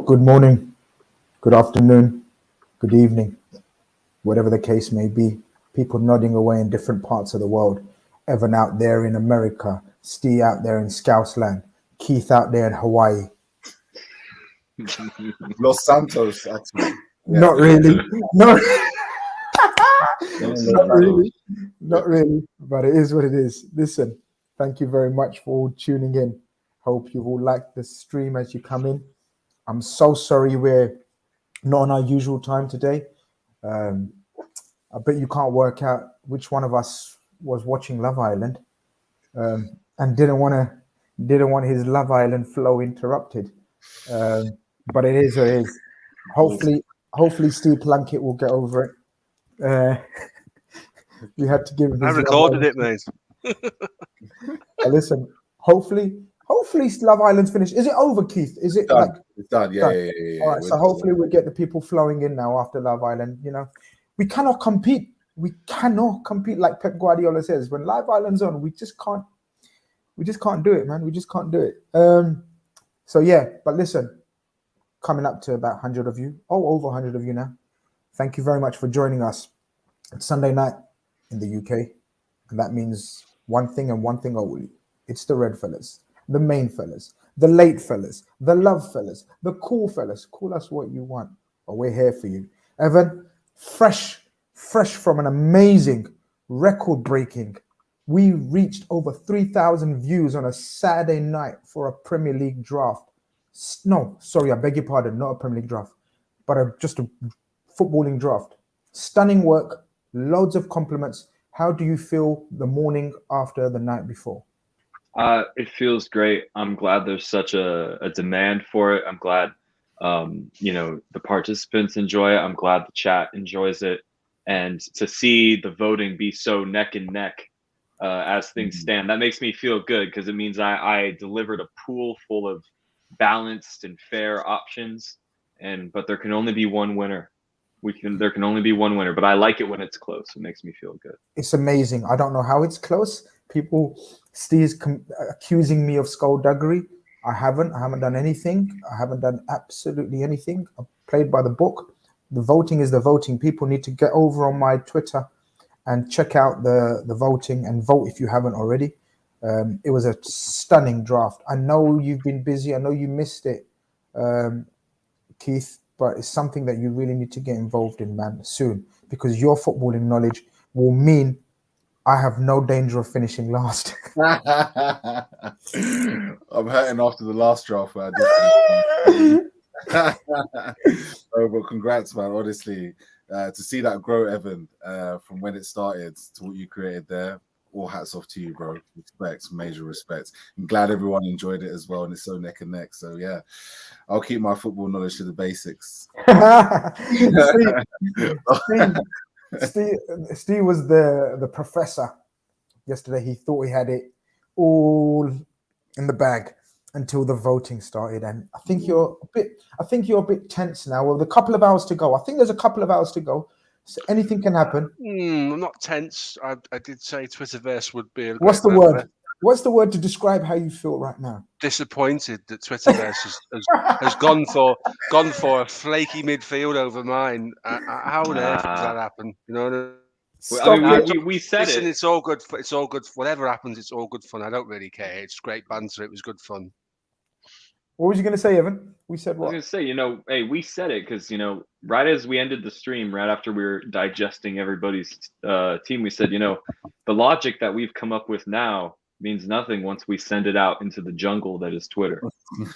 good morning, good afternoon, good evening, whatever the case may be. People nodding away in different parts of the world. Evan out there in America, Steve out there in Scousland, Keith out there in Hawaii. Los Santos, actually. Yeah. Not really. No, Los not Santos. really. Not really. But it is what it is. Listen, thank you very much for all tuning in. Hope you all liked the stream as you come in. I'm so sorry we're not on our usual time today. I bet you can't work out which one of us was watching Love Island and didn't want his Love Island flow interrupted. But it is what it is. Hopefully Steve Plunkett will get over it. We had to give him. I recorded it, mate. Listen, hopefully Love Island's finished. Is it over, Keith? Is it Done. like It's done. Yeah, done? yeah. All right, so hopefully we'll get the people flowing in now after Love Island. You know, we cannot compete. We cannot compete like Pep Guardiola says. When Love Island's on, we just can't do it, man. We just can't do it. So yeah, but listen, coming up to about 100 of you, over 100 of you now. Thank you very much for joining us. It's Sunday night in the UK, and that means one thing and one thing only. It's the red fellas, the main fellas, the late fellas, the love fellas, the cool fellas. Call us what you want, but we're here for you. Evan, fresh from an amazing record-breaking. We reached over 3,000 views on a Saturday night for a Premier League draft. No, sorry, I beg your pardon, not a Premier League draft, but just a footballing draft. Stunning work, loads of compliments. How do you feel the morning after the night before? It feels great. I'm glad there's such a demand for it. I'm glad, the participants enjoy it. I'm glad the chat enjoys it. And to see the voting be so neck and neck as things stand, that makes me feel good because it means I delivered a pool full of balanced and fair options. But there can only be one winner. There can only be one winner, but I like it when it's close. It makes me feel good. It's amazing. I don't know how it's close. Steve's accusing me of skullduggery. I haven't done anything. I haven't done absolutely anything. I've played by the book. The voting is the voting. People need to get over on my Twitter and check out the voting and vote if you haven't already. It was a stunning draft. I know you've been busy. I know you missed it, Keith, but it's something that you really need to get involved in, man, soon, because your footballing knowledge will mean I have no danger of finishing last. I'm hurting after the last draft. But congrats, man. Honestly, to see that grow, Evan, from when it started to what you created there, all hats off to you, bro. Respect, major respect. I'm glad everyone enjoyed it as well, and it's so neck and neck. So yeah, I'll keep my football knowledge to the basics. Steve was the professor yesterday. He thought he had it all in the bag until the voting started, and I think you're a bit tense now. With a couple of hours to go, I think there's a couple of hours to go. So anything can happen. I'm not tense. I did say Twitterverse would be. What's the word? What's the word to describe how you feel right now? Disappointed that Twitterverse has gone for a flaky midfield over mine. How on earth does that happen? You know. We said Listen, it. It's all good. It's all good. Whatever happens, it's all good fun. I don't really care. It's great banter. It was good fun. What was you going to say, Evan? We said what? I was going to say, hey, we said it because, right as we ended the stream, right after we were digesting everybody's team, we said, the logic that we've come up with now means nothing once we send it out into the jungle that is Twitter.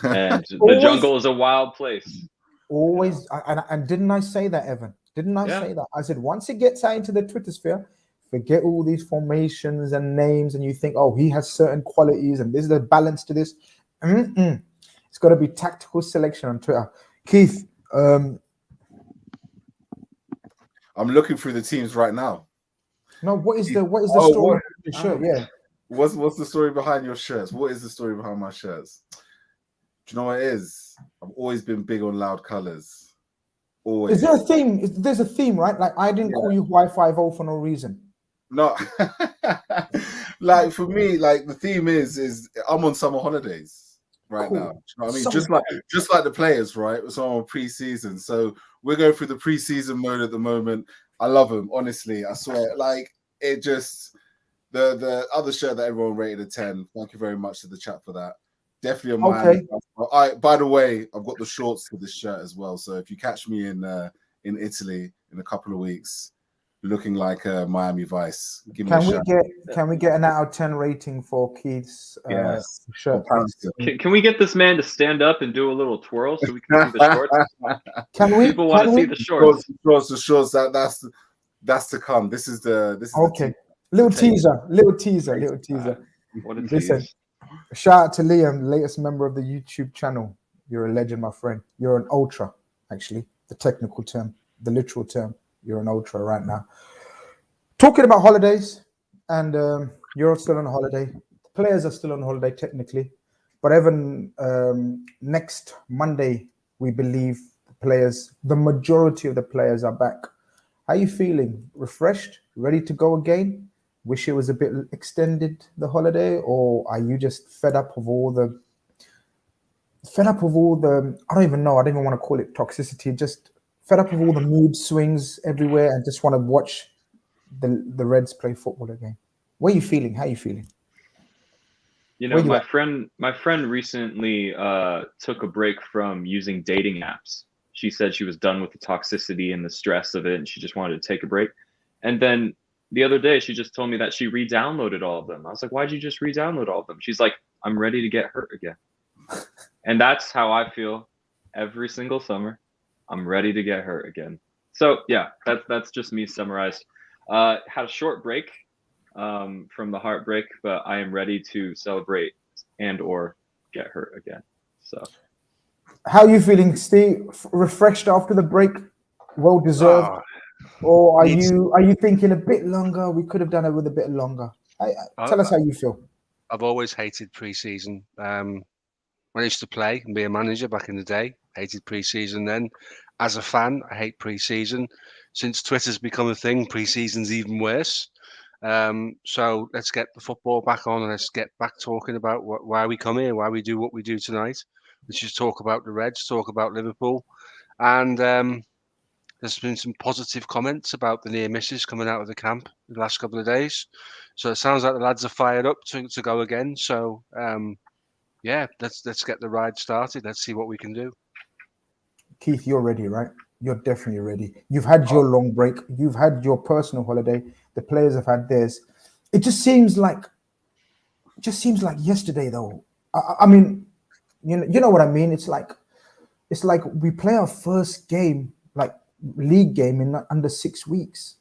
And the jungle is a wild place. Always. And didn't I say that, Evan? Didn't I say that? I said, once it gets out into the Twitter sphere, forget all these formations and names, and you think, oh, he has certain qualities, and there's a balance to this. It's got to be tactical selection on Twitter. Keith, I'm looking through the teams right now. No, what is the story of your shirt? Yeah. What's the story behind your shirts? What is the story behind my shirts? Do you know what it is? I've always been big on loud colors. Always. Is there a theme? There's a theme, right? Like I didn't call you Y50 for no reason. No, like for me, like the theme is I'm on summer holidays. right Cool. now. Do you know what I mean? So Just like the players, right? So on pre-season. So we're going through the pre-season mode at the moment. I love them, honestly. I swear. Like it just the other shirt that everyone rated a 10. Thank you very much to the chat for that. Definitely a Miami. Okay. By the way, I've got the shorts for this shirt as well. So if you catch me in Italy in a couple of weeks, looking like Miami Vice, give me a shout. Can we get an out of 10 rating for Keith's shirt? Can we get this man to stand up and do a little twirl so we can see the shorts? People want to see the shorts. The shorts. That's to come. This is okay. Little teaser. What a Listen, tease. shout out to Liam, latest member of the YouTube channel. You're a legend, my friend. You're an ultra, actually. The technical term, the literal term. You're an ultra right now. Talking about holidays, and you're still on holiday. The players are still on holiday technically, but Evan, next Monday, we believe the majority of the players are back. How are you feeling? Refreshed? Ready to go again? Wish it was a bit extended, the holiday, or are you just fed up of all the I don't even know, I don't even want to call it toxicity, just fed up of all the mood swings everywhere and just want to watch the Reds play football again? Where are you feeling? How are you feeling? You know, my friend recently took a break from using dating apps. She said she was done with the toxicity and the stress of it, and she just wanted to take a break. And then the other day, she just told me that she re-downloaded all of them. I was like, why'd you just re-download all of them? She's like, I'm ready to get hurt again. And that's how I feel every single summer. I'm ready to get hurt again. So yeah, that's just me summarized. Had a short break from the heartbreak, but I am ready to celebrate and or get hurt again. So how are you feeling, Steve? Refreshed after the break? Well deserved? Or are you thinking a bit longer? We could have done it with a bit longer. Tell us how you feel. I've always hated pre-season. When I used to play and be a manager back in the day, hated pre-season then. As a fan, I hate pre-season. Since Twitter's become a thing, pre-season's even worse. So let's get the football back on and let's get back talking about why we come here, why we do what we do tonight. Let's just talk about the Reds, talk about Liverpool. And there's been some positive comments about the near misses coming out of the camp the last couple of days. So it sounds like the lads are fired up to go again. So yeah, let's get the ride started. Let's see what we can do. Keith, you're ready, right? You're definitely ready. You've had your long break. You've had your personal holiday. The players have had theirs. It just seems like yesterday, though. I mean, you know what I mean. It's like we play our first game, like league game, in under 6 weeks.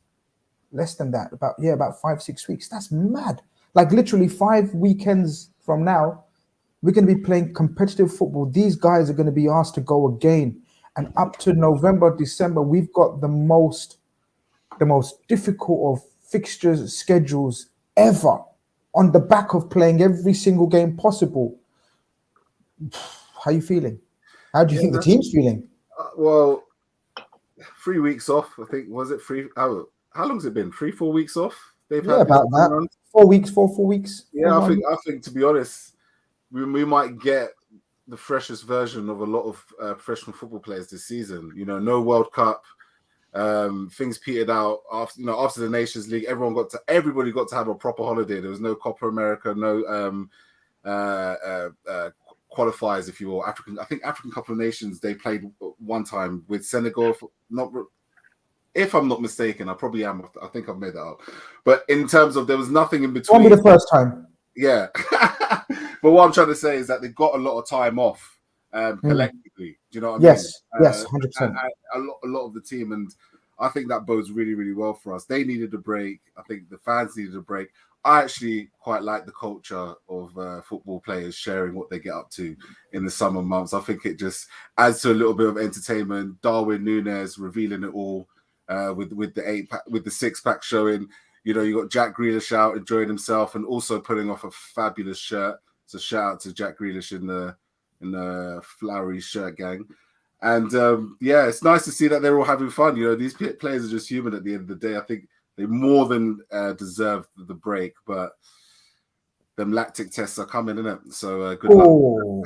Less than that, about 5-6 weeks. That's mad. Like literally 5 weekends from now, we're going to be playing competitive football. These guys are going to be asked to go again. And up to November, December, we've got the most difficult of fixtures, schedules ever, on the back of playing every single game possible. How are you feeling? How do you think the team's feeling? Well, 3 weeks off, I think. Was it 3? How long's it been? 3-4 weeks off? They've had about that. 4 weeks. 4 weeks. Yeah, I think to be honest, we might get the freshest version of a lot of professional football players this season. You know, no World Cup, things petered out after the Nations League. Everybody got to have a proper holiday. There was no Copa America, no qualifiers, if you will. I think African Cup of Nations they played one time with Senegal. If I'm not mistaken, I probably am. I think I've made that up. But in terms of there was nothing in between. Won't be the first time. Yeah. But what I'm trying to say is that they got a lot of time off collectively. Do you know what I mean? Yes, 100%. A lot of the team, and I think that bodes really, really well for us. They needed a break. I think the fans needed a break. I actually quite like the culture of football players sharing what they get up to in the summer months. I think it just adds to a little bit of entertainment. Darwin Núñez revealing it all with the 6-pack showing. You know, you got Jack Grealish out enjoying himself and also putting off a fabulous shirt. So shout out to Jack Grealish in the flowery shirt gang. And it's nice to see that they're all having fun. You know, these players are just human at the end of the day. I think they more than deserve the break, but them lactic tests are coming, innit? So good luck. Oh,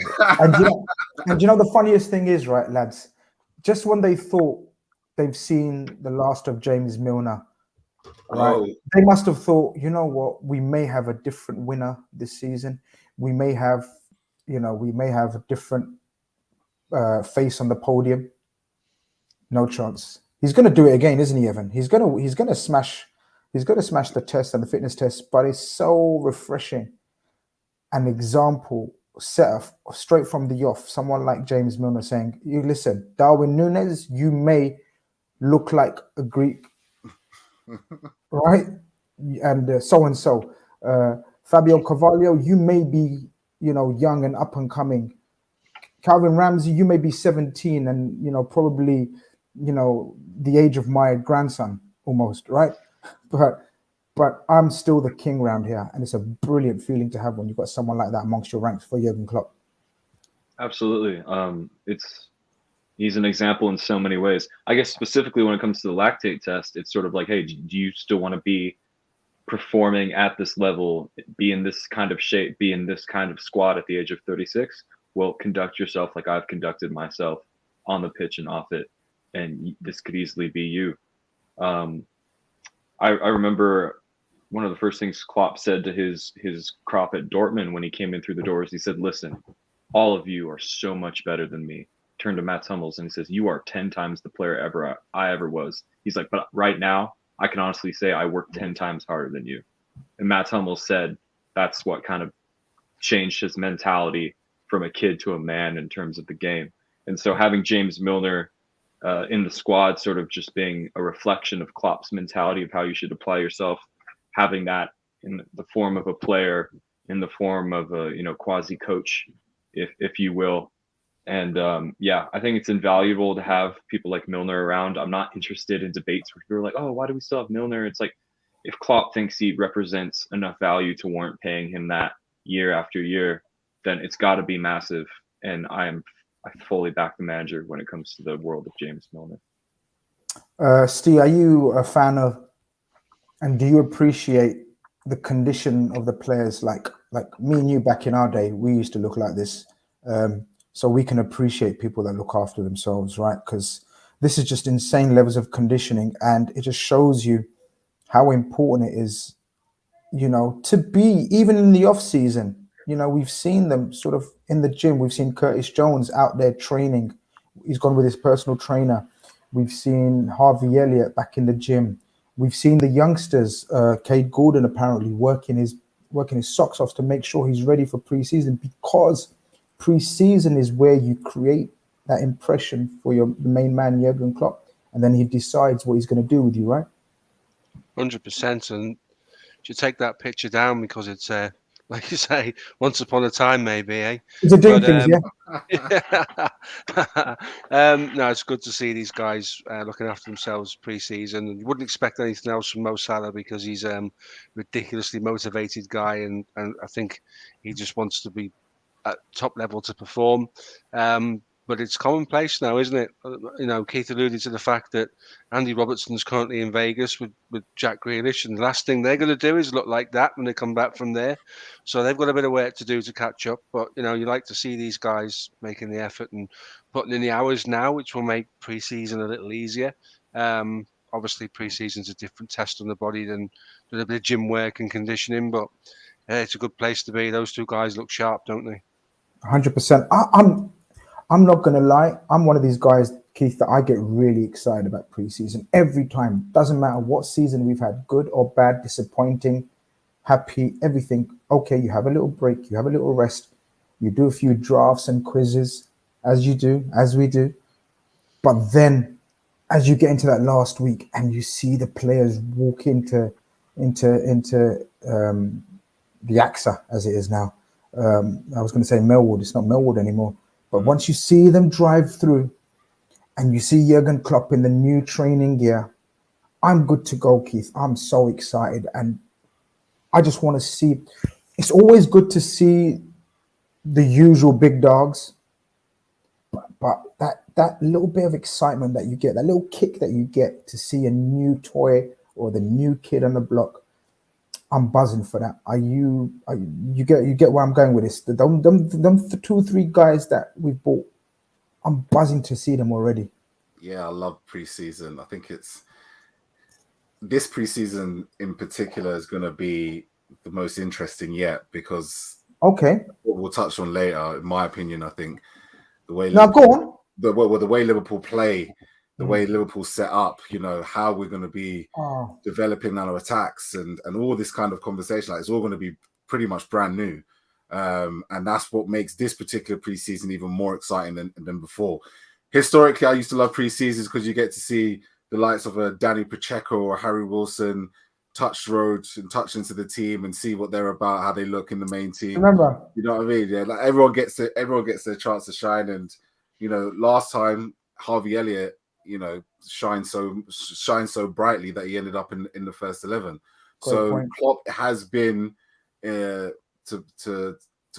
and you know the funniest thing is, right, lads, just when they thought they've seen the last of James Milner, right, Oh, they must have thought, you know what, we may have a different winner this season. We may have, we may have a different face on the podium. No chance. He's going to do it again, isn't he, Evan? He's going to smash the test and the fitness test. But it's so refreshing. An example set straight from the off. Someone like James Milner saying, "You listen, Darwin Núñez, you may look like a Greek, right? And so and so. Fabio Carvalho, you may be, young and up and coming. Calvin Ramsey, you may be 17 and probably the age of my grandson almost, right? But I'm still the king round here, and it's a brilliant feeling to have when you've got someone like that amongst your ranks for Jurgen Klopp. Absolutely. He's an example in so many ways. I guess specifically when it comes to the lactate test, it's sort of like, hey, do you still want to be performing at this level, be in this kind of shape, be in this kind of squad at the age of 36? Well, conduct yourself like I've conducted myself on the pitch and off it, and this could easily be you. I remember one of the first things Klopp said to his crop at Dortmund when he came in through the doors. He said, "Listen, all of you are so much better than me." Turned to Mats Hummels and he says, "You are 10 times the player I ever was." He's like, "But right now, I can honestly say I work 10 times harder than you." And Mats Hummels said that's what kind of changed his mentality from a kid to a man in terms of the game. And so having James Milner in the squad sort of just being a reflection of Klopp's mentality of how you should apply yourself, having that in the form of a player, in the form of a quasi coach, if you will. And I think it's invaluable to have people like Milner around. I'm not interested in debates where people are like, "Oh, why do we still have Milner?" It's like, if Klopp thinks he represents enough value to warrant paying him that year after year, then it's got to be massive. And I fully back the manager when it comes to the world of James Milner. Steve, are you a fan of, and do you appreciate the condition of the players? Like me and you back in our day, we used to look like this. So we can appreciate people that look after themselves, right? Because this is just insane levels of conditioning, and it just shows you how important it is, to be, even in the off season. We've seen them sort of in the gym. We've seen Curtis Jones out there training. He's gone with his personal trainer. We've seen Harvey Elliott back in the gym. We've seen the youngsters, Cade Gordon apparently working his socks off to make sure he's ready for preseason, because preseason is where you create that impression for the main man, Jurgen Klopp, and then he decides what he's going to do with you, right? 100%. And should take that picture down because it's like you say, once upon a time, maybe, eh? It's doing things, No, it's good to see these guys looking after themselves pre-season. And you wouldn't expect anything else from Mo Salah because he's a ridiculously motivated guy, and I think he just wants to be at top level to perform. But it's commonplace now, isn't it? Keith alluded to the fact that Andy Robertson's currently in Vegas with Jack Grealish, and the last thing they're going to do is look like that when they come back from there. So they've got a bit of work to do to catch up. But, you like to see these guys making the effort and putting in the hours now, which will make pre-season a little easier. Obviously, pre-season's a different test on the body than a bit of gym work and conditioning, but it's a good place to be. Those two guys look sharp, don't they? 100%. I'm not going to lie. I'm one of these guys, Keith, that I get really excited about preseason every time. Doesn't matter what season we've had, good or bad, disappointing, happy, everything. Okay, you have a little break, you have a little rest, you do a few drafts and quizzes, as we do. But then, as you get into that last week and you see the players walk into the AXA, as it is now. I was going to say Melwood. It's not Melwood anymore. But once you see them drive through and you see Jurgen Klopp in the new training gear, I'm good to go, Keith. I'm so excited. And I just want to see, it's always good to see the usual big dogs. But that little bit of excitement that you get, that little kick that you get to see a new toy or the new kid on the block, I'm buzzing for that. You get where I'm going with this? Them 2-3 guys that we bought, I'm buzzing to see them already. Yeah, I love preseason. I think this preseason in particular is going to be the most interesting yet, because Okay. what we'll touch on later, in my opinion, I think the way Now go on. the way Liverpool play, the way Liverpool set up, how we're going to be developing our attacks and all this kind of conversation, like it's all going to be pretty much brand new. And that's what makes this particular preseason even more exciting than before. Historically, I used to love preseasons because you get to see the likes of a Danny Pacheco or Harry Wilson touch roads and touch into the team and see what they're about, how they look in the main team. Remember, you know what I mean? Yeah, like everyone gets their chance to shine. And last time Harvey Elliott, shined so brightly that he ended up in the first 11. So Klopp has been, to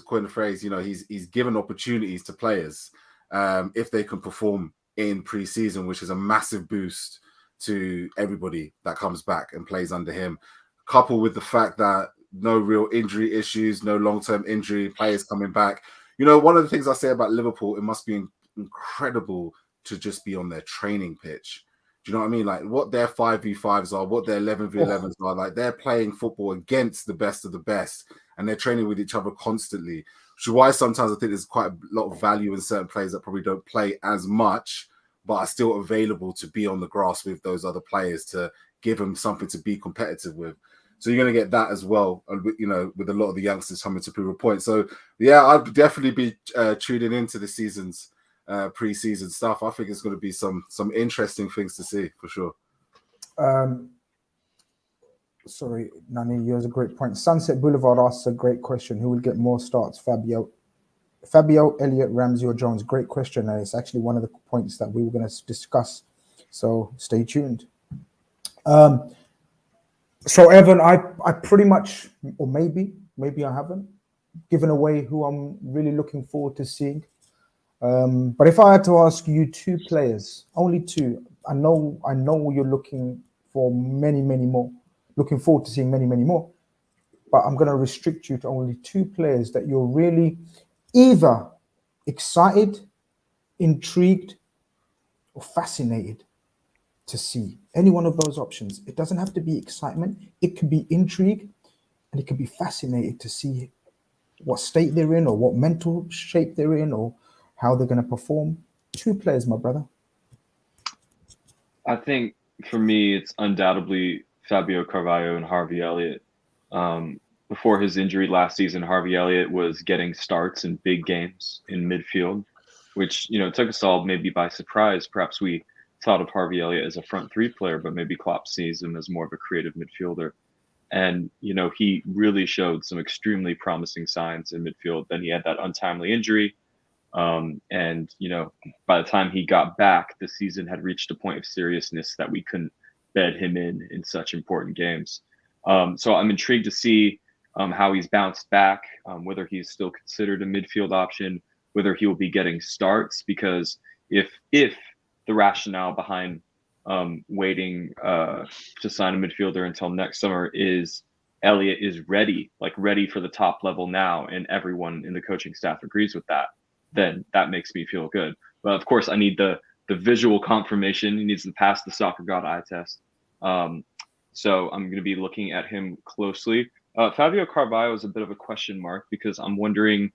coin the phrase, he's given opportunities to players if they can perform in pre-season, which is a massive boost to everybody that comes back and plays under him, coupled with the fact that no real injury issues, no long-term injury, players coming back. One of the things I say about Liverpool, it must be incredible to just be on their training pitch. Do you know what I mean? Like what their 5v5s are, what their 11v11s are, like they're playing football against the best of the best and they're training with each other constantly. Which is why sometimes I think there's quite a lot of value in certain players that probably don't play as much, but are still available to be on the grass with those other players to give them something to be competitive with. So you're going to get that as well, with a lot of the youngsters coming to prove a point. So yeah, I'd definitely be tuning into the season's pre-season stuff. I think it's going to be some interesting things to see for sure. Sorry, Nani, you has a great point. Sunset Boulevard asks a great question. Who will get more starts, Fabio, Elliott, Ramsey, or Jones? Great question, and it's actually one of the points that we were going to discuss. So stay tuned. So Evan, I pretty much, or maybe I haven't given away who I'm really looking forward to seeing. But if I had to ask you 2 players, only 2, I know you're looking for many more. Looking forward to seeing many more, but I'm going to restrict you to only 2 players that you're really either excited, intrigued, or fascinated to see. Any one of those options. It doesn't have to be excitement. It can be intrigue, and it can be fascinated to see what state they're in, or what mental shape they're in, or how they're going to perform. 2 players, my brother. I think for me, it's undoubtedly Fabio Carvalho and Harvey Elliott. Before his injury last season, Harvey Elliott was getting starts in big games in midfield, which, took us all maybe by surprise. Perhaps we thought of Harvey Elliott as a front 3 player, but maybe Klopp sees him as more of a creative midfielder. And, he really showed some extremely promising signs in midfield. Then he had that untimely injury. And, by the time he got back, the season had reached a point of seriousness that we couldn't bed him in such important games. So I'm intrigued to see how he's bounced back, whether he's still considered a midfield option, whether he will be getting starts, because if the rationale behind waiting to sign a midfielder until next summer is Elliott is ready for the top level now, and everyone in the coaching staff agrees with that, then that makes me feel good. But of course, I need the visual confirmation. He needs to pass the soccer god eye test. So I'm going to be looking at him closely. Fabio Carvalho is a bit of a question mark because I'm wondering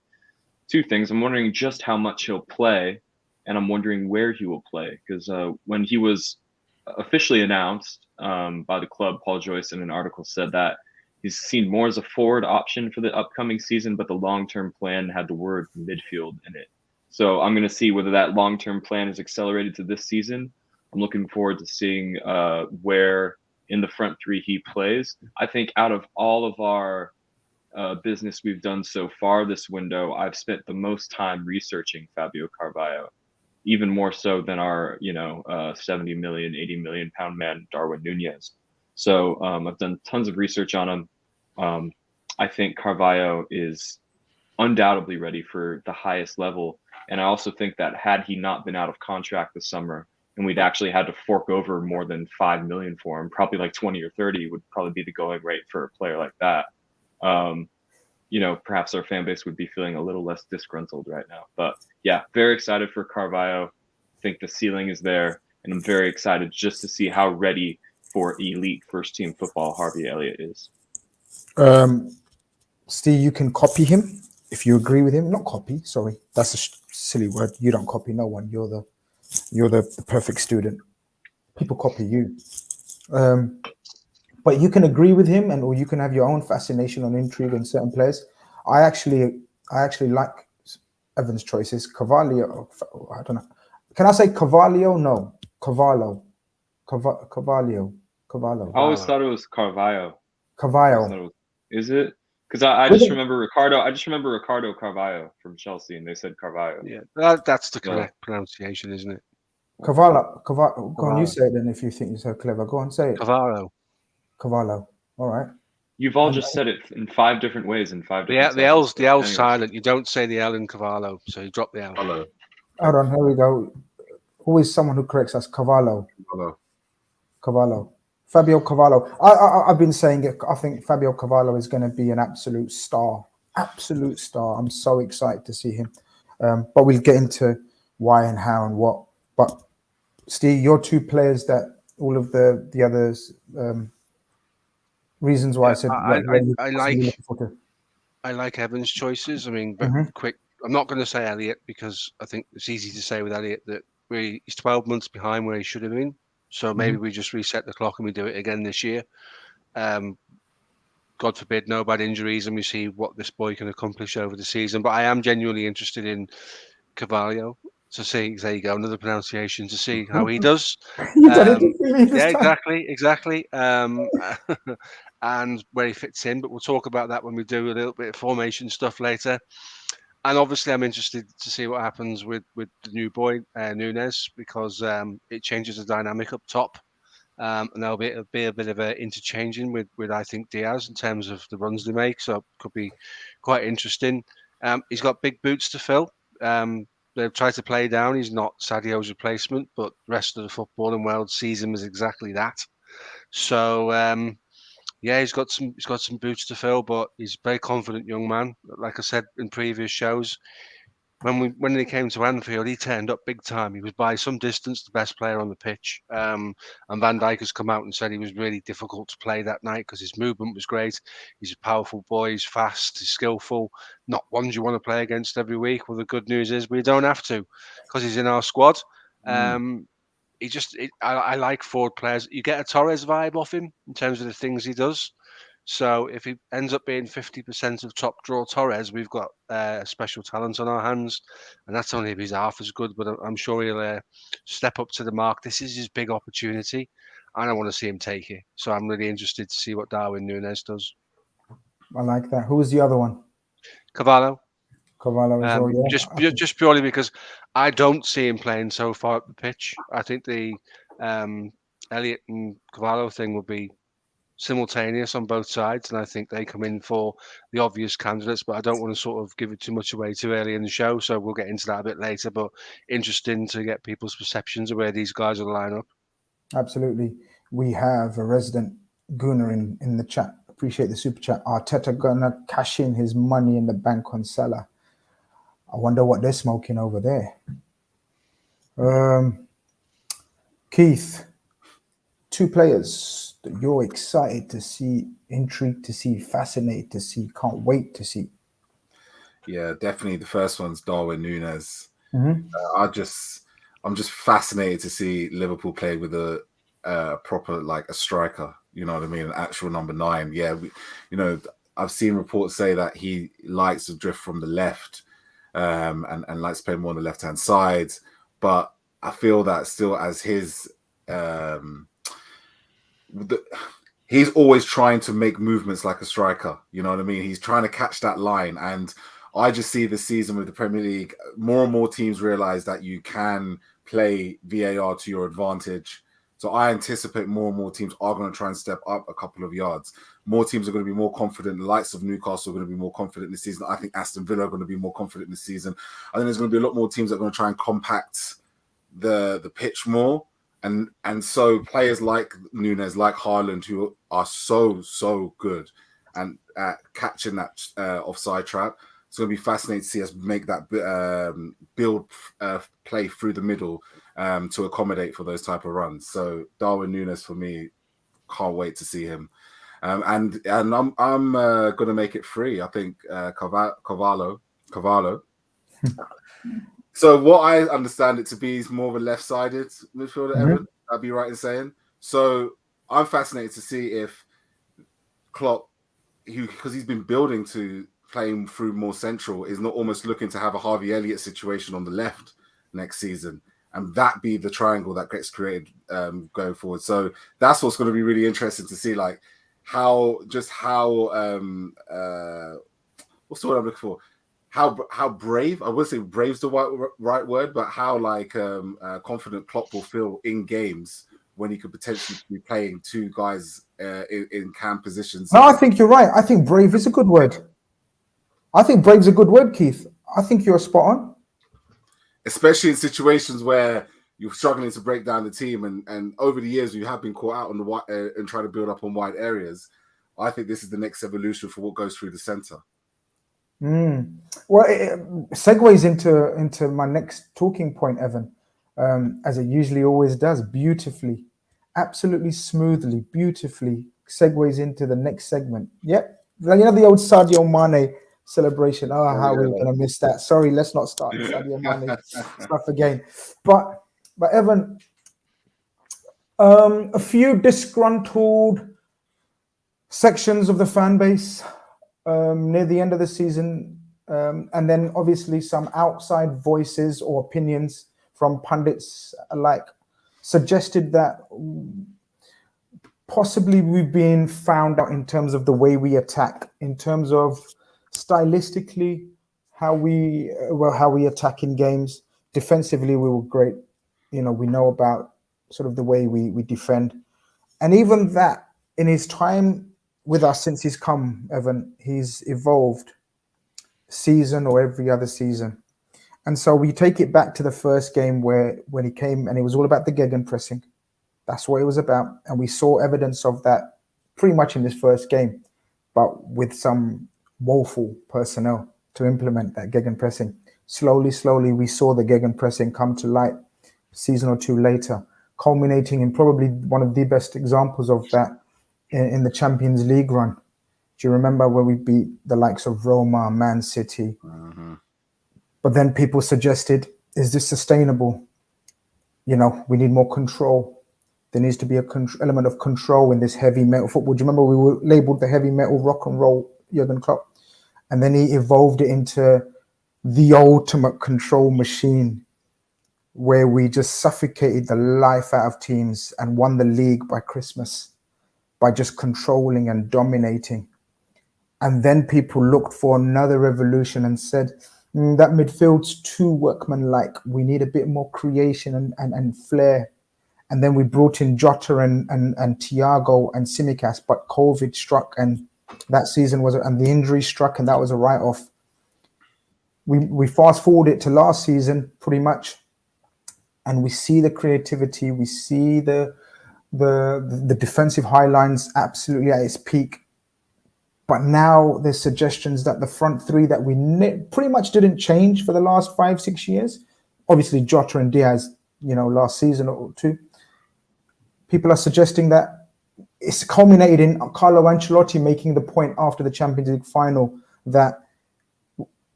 2 things. I'm wondering just how much he'll play, and I'm wondering where he will play. Because when he was officially announced by the club, Paul Joyce in an article said that he's seen more as a forward option for the upcoming season, but the long-term plan had the word midfield in it. So I'm going to see whether that long-term plan is accelerated to this season. I'm looking forward to seeing where in the front 3 he plays. I think out of all of our business we've done so far this window, I've spent the most time researching Fabio Carvalho, even more so than our 70 million, 80 million pound man, Darwin Nunez. So I've done tons of research on him. I think Carvalho is undoubtedly ready for the highest level. And I also think that had he not been out of contract this summer, and we'd actually had to fork over more than 5 million for him. Probably like 20 or 30 would probably be the going rate for a player like that. Perhaps our fan base would be feeling a little less disgruntled right now. But yeah, very excited for Carvalho. I think the ceiling is there, and I'm very excited just to see how ready for elite first team football Harvey Elliott is. Steve, you can copy him if you agree with him. Not copy, sorry, that's a silly word. You don't copy no one. You're the perfect student. People copy you. But you can agree with him, or you can have your own fascination on intrigue in certain players. I actually like Evan's choices. Carvalho, I don't know. Can I say Carvalho? No, Carvalho. I always thought it was Carvalho. Is it? Because I just remember Ricardo. I just remember Ricardo Carvalho from Chelsea, and they said Carvalho. Yeah, that's the correct pronunciation, isn't it? Carvalho. Go on, you say it then if you think you're so clever. Go on, say it. Carvalho. All right. You've all just said it in 5 different ways in 5 different. The L's silent. You don't say the L in Carvalho, so you drop the L. Hello. Hold on, here we go. Always someone who corrects us. Carvalho. Fabio Carvalho. I've been saying it. I think Fabio Carvalho is going to be an absolute star. Absolute star. I'm so excited to see him. But we'll get into why and how and what. But Steve, your 2 players that all of the others reasons why I said I like Evan's choices. I mean, but quick. I'm not going to say Elliott because I think it's easy to say with Elliott that he's 12 months behind where he should have been. So maybe we just reset the clock and we do it again this year. God forbid, no bad injuries, and we see what this boy can accomplish over the season. But I am genuinely interested in Carvalho to see. There you go, another pronunciation, to see how he does. Yeah, exactly. And where he fits in. But we'll talk about that when we do a little bit of formation stuff later. And obviously, I'm interested to see what happens with the new boy, Nunes, because it changes the dynamic up top. And there'll be a bit of a interchanging with I think, Diaz in terms of the runs they make. So it could be quite interesting. He's got big boots to fill. They've tried to play down. He's not Sadio's replacement, but the rest of the footballing world sees him as exactly that. So, yeah, he's got some boots to fill, but he's a very confident young man. Like I said in previous shows, when he came to Anfield, he turned up big time. He was by some distance the best player on the pitch. And Van Dijk has come out and said he was really difficult to play that night because his movement was great. He's a powerful boy. He's fast. He's skillful. Not ones you want to play against every week. Well, the good news is we don't have to because he's in our squad. I like forward players. You get a Torres vibe off him in terms of the things he does. So if he ends up being 50% of top draw Torres, we've got special talent on our hands, and that's only if he's half as good. But I'm sure he'll step up to the mark. This is his big opportunity, and I want to see him take it. So I'm really interested to see what Darwin Núñez does. I like that. Who was the other one? Carvalho as well, yeah. Just purely because I don't see him playing so far up the pitch. I think the Elliott and Carvalho thing will be simultaneous on both sides, and I think they come in for the obvious candidates, but I don't want to sort of give it too much away too early in the show, so we'll get into that a bit later. But interesting to get people's perceptions of where these guys will line up. Absolutely. We have a resident gooner in the chat. Appreciate the super chat. Arteta gonna cash in his money in the bank on Salah. I wonder what they're smoking over there. Keith, 2 players that you're excited to see, intrigued to see, fascinated to see, can't wait to see. Yeah, definitely. The first one's Darwin Núñez. I'm just fascinated to see Liverpool play with a proper, like, a striker. You know what I mean? An actual number 9. Yeah, I've seen reports say that he likes to drift from the left, and likes to play more on the left-hand side. But I feel that still as his he's always trying to make movements like a striker. You know what I mean? He's trying to catch that line. And I just see this season with the Premier League, more and more teams realize that you can play VAR to your advantage. So I anticipate more and more teams are going to try and step up a couple of yards. More teams are going to be more confident. The likes of Newcastle are going to be more confident this season. I think Aston Villa are going to be more confident this season. I think there's going to be a lot more teams that are going to try and compact the pitch more, and so players like Nunes, like Haaland, who are so good and at catching that offside trap. It's going to be fascinating to see us make that build play through the middle to accommodate for those type of runs. So Darwin Nunes for me, can't wait to see him. And I'm going to make it 3. I think Carvalho. So what I understand it to be is more of a left-sided midfielder, Evan. I'd be right in saying. So I'm fascinated to see if Klopp, because he's been building to playing through more central, is not almost looking to have a Harvey Elliott situation on the left next season, and that be the triangle that gets created going forward. So that's what's going to be really interesting to see, like how what's the word I'm looking for? How brave, I would say brave's the right word, but how confident Klopp will feel in games when he could potentially be playing 2 guys in cam positions. No, I think you're right. I think brave is a good word. I think brave's a good word, Keith. I think you're spot on. Especially in situations where you're struggling to break down the team, and over the years you have been caught out on the wide and trying to build up on wide areas. I think this is the next evolution for what goes through the centre. Well, it segues into my next talking point, Evan, as it usually always does, beautifully, absolutely smoothly, beautifully segues into the next segment. Yep, you know the old Sadio Mane celebration. How we're going to miss that. Sorry, let's not start the Sadio Mane stuff again. But Evan, a few disgruntled sections of the fan base near the end of the season, and then obviously some outside voices or opinions from pundits alike suggested that possibly we've been found out in terms of the way we attack, in terms of stylistically how we attack in games. Defensively, we were great. We know about sort of the way we defend, and even that in his time with us since he's come, Evan, he's evolved season or every other season. And so we take it back to the first game when he came and it was all about the gegenpressing. That's what it was about. And we saw evidence of that pretty much in this first game, but with some woeful personnel to implement that gegenpressing. Slowly, we saw the gegenpressing come to light a season or 2 later, culminating in probably one of the best examples of that in the Champions League run. Do you remember when we beat the likes of Roma, Man City? But then people suggested, is this sustainable? We need more control. There needs to be an element of control in this heavy metal football. Do you remember we were labeled the heavy metal rock and roll Jurgen Klopp? And then he evolved it into the ultimate control machine, where we just suffocated the life out of teams and won the league by Christmas by just controlling and dominating. And then people looked for another revolution and said, that midfield's too workmanlike. We need a bit more creation and flair. And then we brought in Jota and Thiago and Tsimikas, but COVID struck and that season and the injury struck, and that was a write-off. We fast forward it to last season pretty much, and we see the creativity, we see the defensive high lines absolutely at its peak. But now there's suggestions that the front 3 that we pretty much didn't change for the last 5-6 years. Obviously, Jota and Diaz, last season or 2. People are suggesting that it's culminated in Carlo Ancelotti making the point after the Champions League final that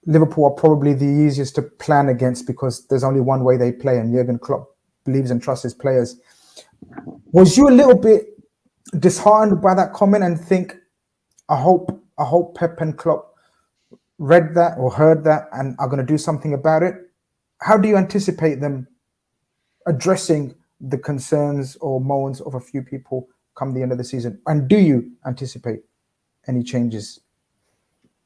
Liverpool are probably the easiest to plan against because there's only one way they play, and Jurgen Klopp believes and trusts his players. Was you a little bit disheartened by that comment and think, I hope Pep and Klopp read that or heard that and are going to do something about it? How do you anticipate them addressing the concerns or moans of a few people come the end of the season? And do you anticipate any changes?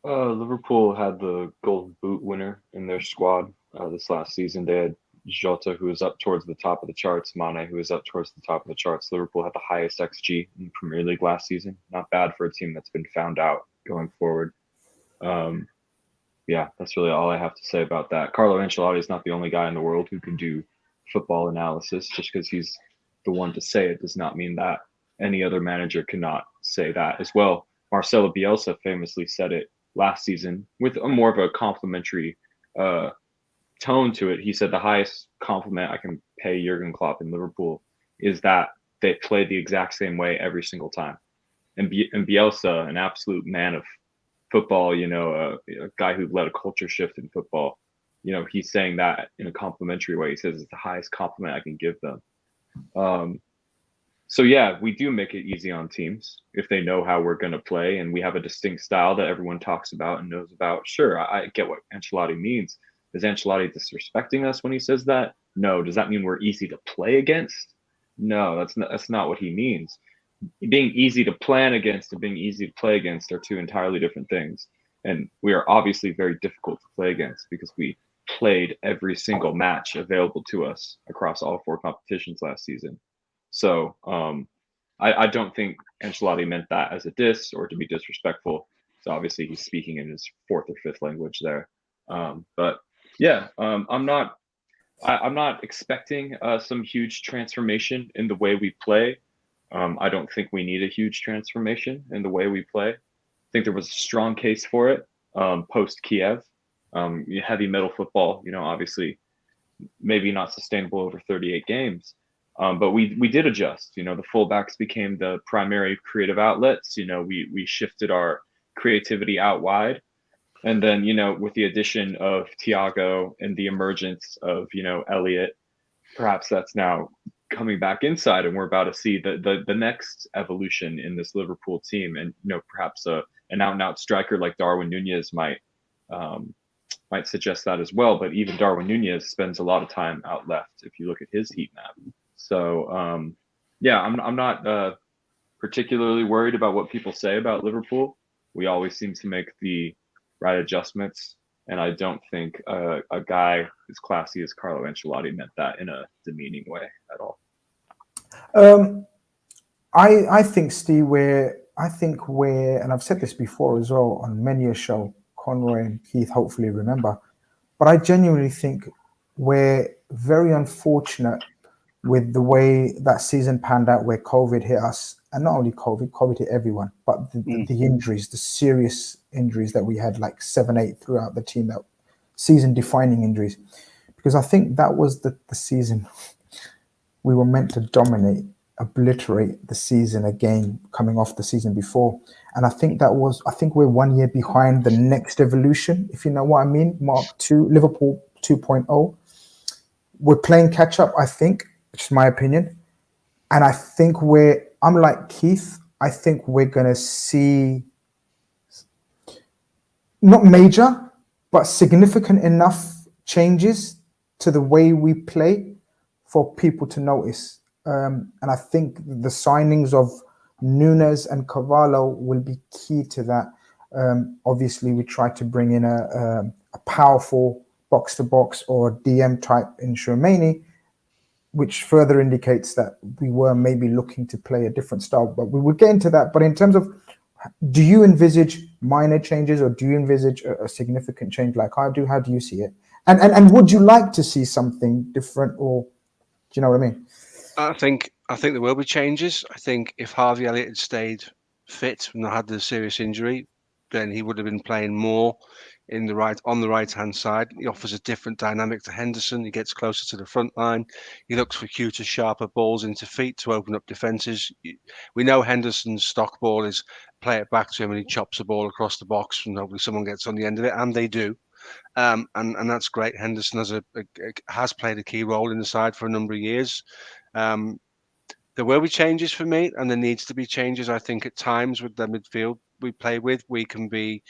Liverpool had the Golden Boot winner in their squad this last season. They had Jota, who was up towards the top of the charts, Mane, who was up towards the top of the charts. Liverpool had the highest XG in the Premier League last season. Not bad for a team that's been found out going forward. Yeah, that's really all I have to say about that. Carlo Ancelotti is not the only guy in the world who can do football analysis. Just because he's the one to say it does not mean that any other manager cannot say that as well. Marcelo Bielsa famously said it last season with a more of a complimentary tone to it. He said the highest compliment I can pay Jurgen Klopp in Liverpool is that they play the exact same way every single time. And Bielsa, an absolute man of football, a guy who led a culture shift in football, he's saying that in a complimentary way. He says it's the highest compliment I can give them. So yeah, we do make it easy on teams if they know how we're going to play and we have a distinct style that everyone talks about and knows about. Sure, I get what Ancelotti means. Is Ancelotti disrespecting us when he says that? No. Does that mean we're easy to play against? No, that's not what he means. Being easy to plan against and being easy to play against are two entirely different things. And we are obviously very difficult to play against because we played every single match available to us across all 4 competitions last season. So I don't think Ancelotti meant that as a diss or to be disrespectful. So obviously he's speaking in his 4th or 5th language there. But yeah, I'm not expecting some huge transformation in the way we play. I don't think we need a huge transformation in the way we play. I think there was a strong case for it post Kiev. Heavy metal football, obviously maybe not sustainable over 38 games. But we did adjust. The fullbacks became the primary creative outlets. We shifted our creativity out wide. And then, with the addition of Thiago and the emergence of, Elliot, perhaps that's now coming back inside, and we're about to see the next evolution in this Liverpool team. And, perhaps an out-and-out striker like Darwin Núñez might suggest that as well. But even Darwin Núñez spends a lot of time out left if you look at his heat map. So, yeah, I'm not particularly worried about what people say about Liverpool. We always seem to make the right adjustments, and I don't think a guy as classy as Carlo Ancelotti meant that in a demeaning way at all. I think, Steve, and I've said this before as well on many a show, Conroy and Keith hopefully remember, but I genuinely think we're very unfortunate with the way that season panned out, where COVID hit us. And not only COVID hit everyone, but the injuries, the serious injuries that we had, like 7, 8 throughout the team, that season-defining injuries. Because I think that was the season we were meant to dominate, obliterate the season again, coming off the season before. And I think we're 1 year behind the next evolution, if you know what I mean, Mark II, Liverpool 2.0. We're playing catch-up, I think, which is my opinion. And I think I'm like Keith, I think we're going to see not major, but significant enough changes to the way we play for people to notice. And I think the signings of Núñez and Carvalho will be key to that. Obviously, we tried to bring in a powerful box-to-box or DM type in Tchouaméni, which further indicates that we were maybe looking to play a different style, but we will get into that. But in terms of, do you envisage minor changes, or do you envisage a significant change like I do? How do you see it? And would you like to see something different, or do you know what I mean? I think there will be changes. I think if Harvey Elliott had stayed fit and not had the serious injury, then he would have been playing more on the right hand side. He offers a different dynamic to Henderson. He gets closer to the front line. He looks for cuter, sharper balls into feet to open up defences. We know Henderson's stock ball is play it back to him and he chops the ball across the box and hopefully someone gets on the end of it, and they do. And that's great. Henderson has played a key role in the side for a number of years. There will be changes for me, and there needs to be changes. I think at times with the midfield we play with, we can be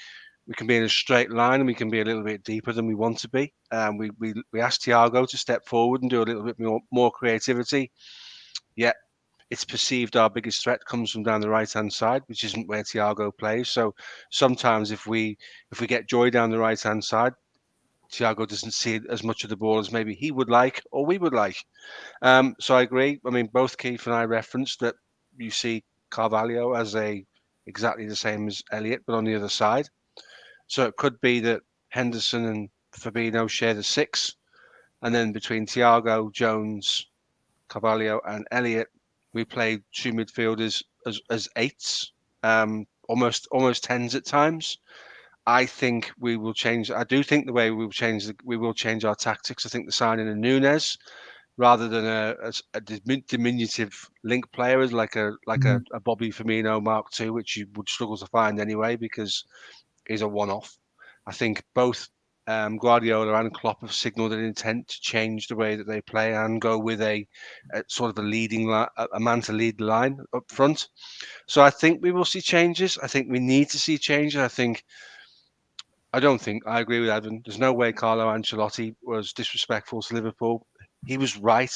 in a straight line and we can be a little bit deeper than we want to be. We asked Thiago to step forward and do a little bit more creativity. Yeah, it's perceived our biggest threat comes from down the right hand side, which isn't where Thiago plays. So sometimes if we get joy down the right hand side, Thiago doesn't see as much of the ball as maybe he would like or we would like. So I agree. I mean, both Keith and I referenced that you see Carvalho as exactly the same as Elliott, but on the other side. So it could be that Henderson and Fabinho share the 6, And then between Thiago, Jones, Carvalho, and Elliott, we played two midfielders as eights, almost tens at times. I think we will change. I do think the way we will change our tactics. I think the signing of Nunes, rather than a diminutive link player, is like a Bobby Firmino Mark II, which you would struggle to find anyway because he's a one-off. I think both Guardiola and Klopp have signalled an intent to change the way that they play and go with a sort of a man to lead the line up front. So I think we will see changes. I think we need to see changes. I agree with Evan. There's no way Carlo Ancelotti was disrespectful to Liverpool. He was right.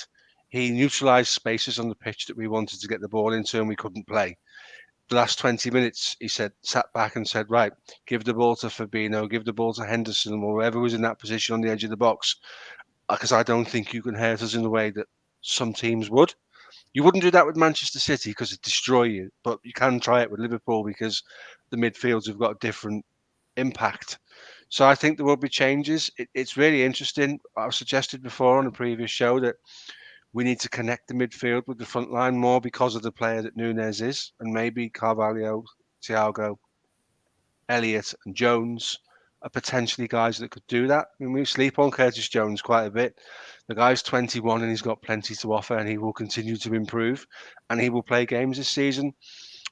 He neutralised spaces on the pitch that we wanted to get the ball into and we couldn't play. The last 20 minutes, he sat back and said, right, give the ball to Fabinho, give the ball to Henderson or whoever was in that position on the edge of the box, because I don't think you can hurt us in the way that some teams would. You wouldn't do that with Manchester City because it'd destroy you, but you can try it with Liverpool because the midfields have got a different impact. So I think there will be changes. It's really interesting. I've suggested before on a previous show that we need to connect the midfield with the front line more because of the player that Nunes is, and maybe Carvalho, Thiago, Elliott, and Jones are potentially guys that could do that. I mean, we sleep on Curtis Jones quite a bit. The guy's 21 and he's got plenty to offer, and he will continue to improve, and he will play games this season.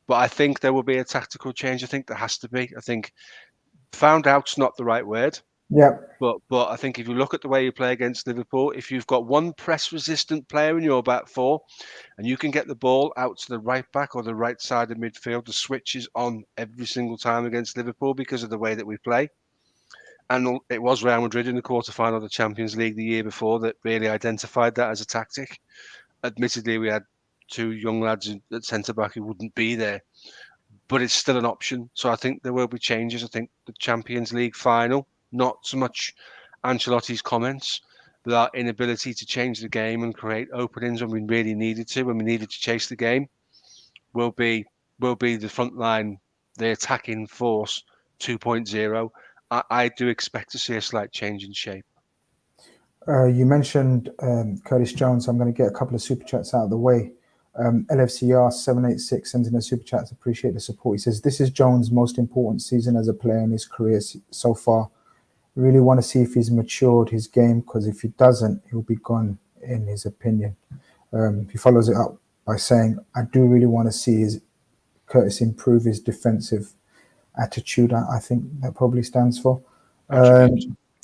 But I think there will be a tactical change. I think there has to be. I think found out's not the right word. Yeah. But I think if you look at the way you play against Liverpool, if you've got one press-resistant player in your back four and you can get the ball out to the right back or the right side of midfield, the switch is on every single time against Liverpool because of the way that we play. And it was Real Madrid in the quarterfinal of the Champions League the year before that really identified that as a tactic. Admittedly, we had two young lads at centre-back who wouldn't be there, but it's still an option. So I think there will be changes. I think the Champions League final, not so much Ancelotti's comments, but our inability to change the game and create openings when we really needed to, when we needed to chase the game, will be the front line, the attacking force 2.0. I do expect to see a slight change in shape. You mentioned Curtis Jones. I'm going to get a couple of super chats out of the way. LFCR 786 sends in a super chat to appreciate the support. He says, this is Jones' most important season as a player in his career so far. Really want to see if he's matured his game, because if he doesn't, he'll be gone, in his opinion. He follows it up by saying, I do really want to see Curtis improve his defensive attitude. I think that probably stands for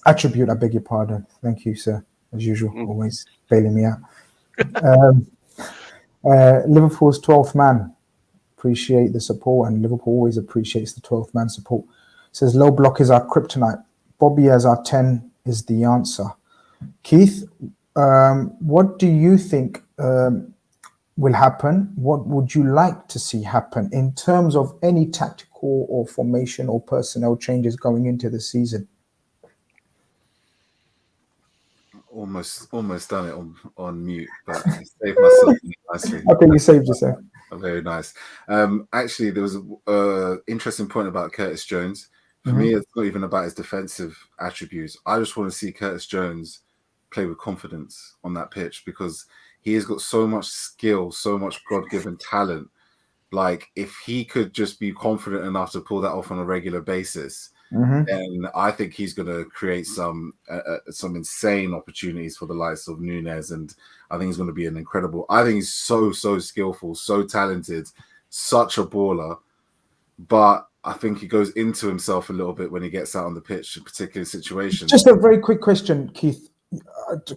attribute. I beg your pardon. Thank you, sir. As usual, always bailing me out. Liverpool's 12th man. Appreciate the support, and Liverpool always appreciates the 12th man support. Says low block is our kryptonite. Bobby as our 10 is the answer. Keith, what do you think will happen? What would you like to see happen in terms of any tactical or formation or personnel changes going into the season? Almost done it on mute, but I saved myself nicely. Okay, you saved yourself. Very nice. Actually, there was an interesting point about Curtis Jones. For me, it's not even about his defensive attributes. I just want to see Curtis Jones play with confidence on that pitch, because he has got so much skill, so much God-given talent. Like, if he could just be confident enough to pull that off on a regular basis, then I think he's going to create some insane opportunities for the likes of Nunes, and I think he's going to be an incredible. I think he's so skillful, so talented, such a baller, but I think he goes into himself a little bit when he gets out on the pitch in particular situations. Just a very quick question, Keith,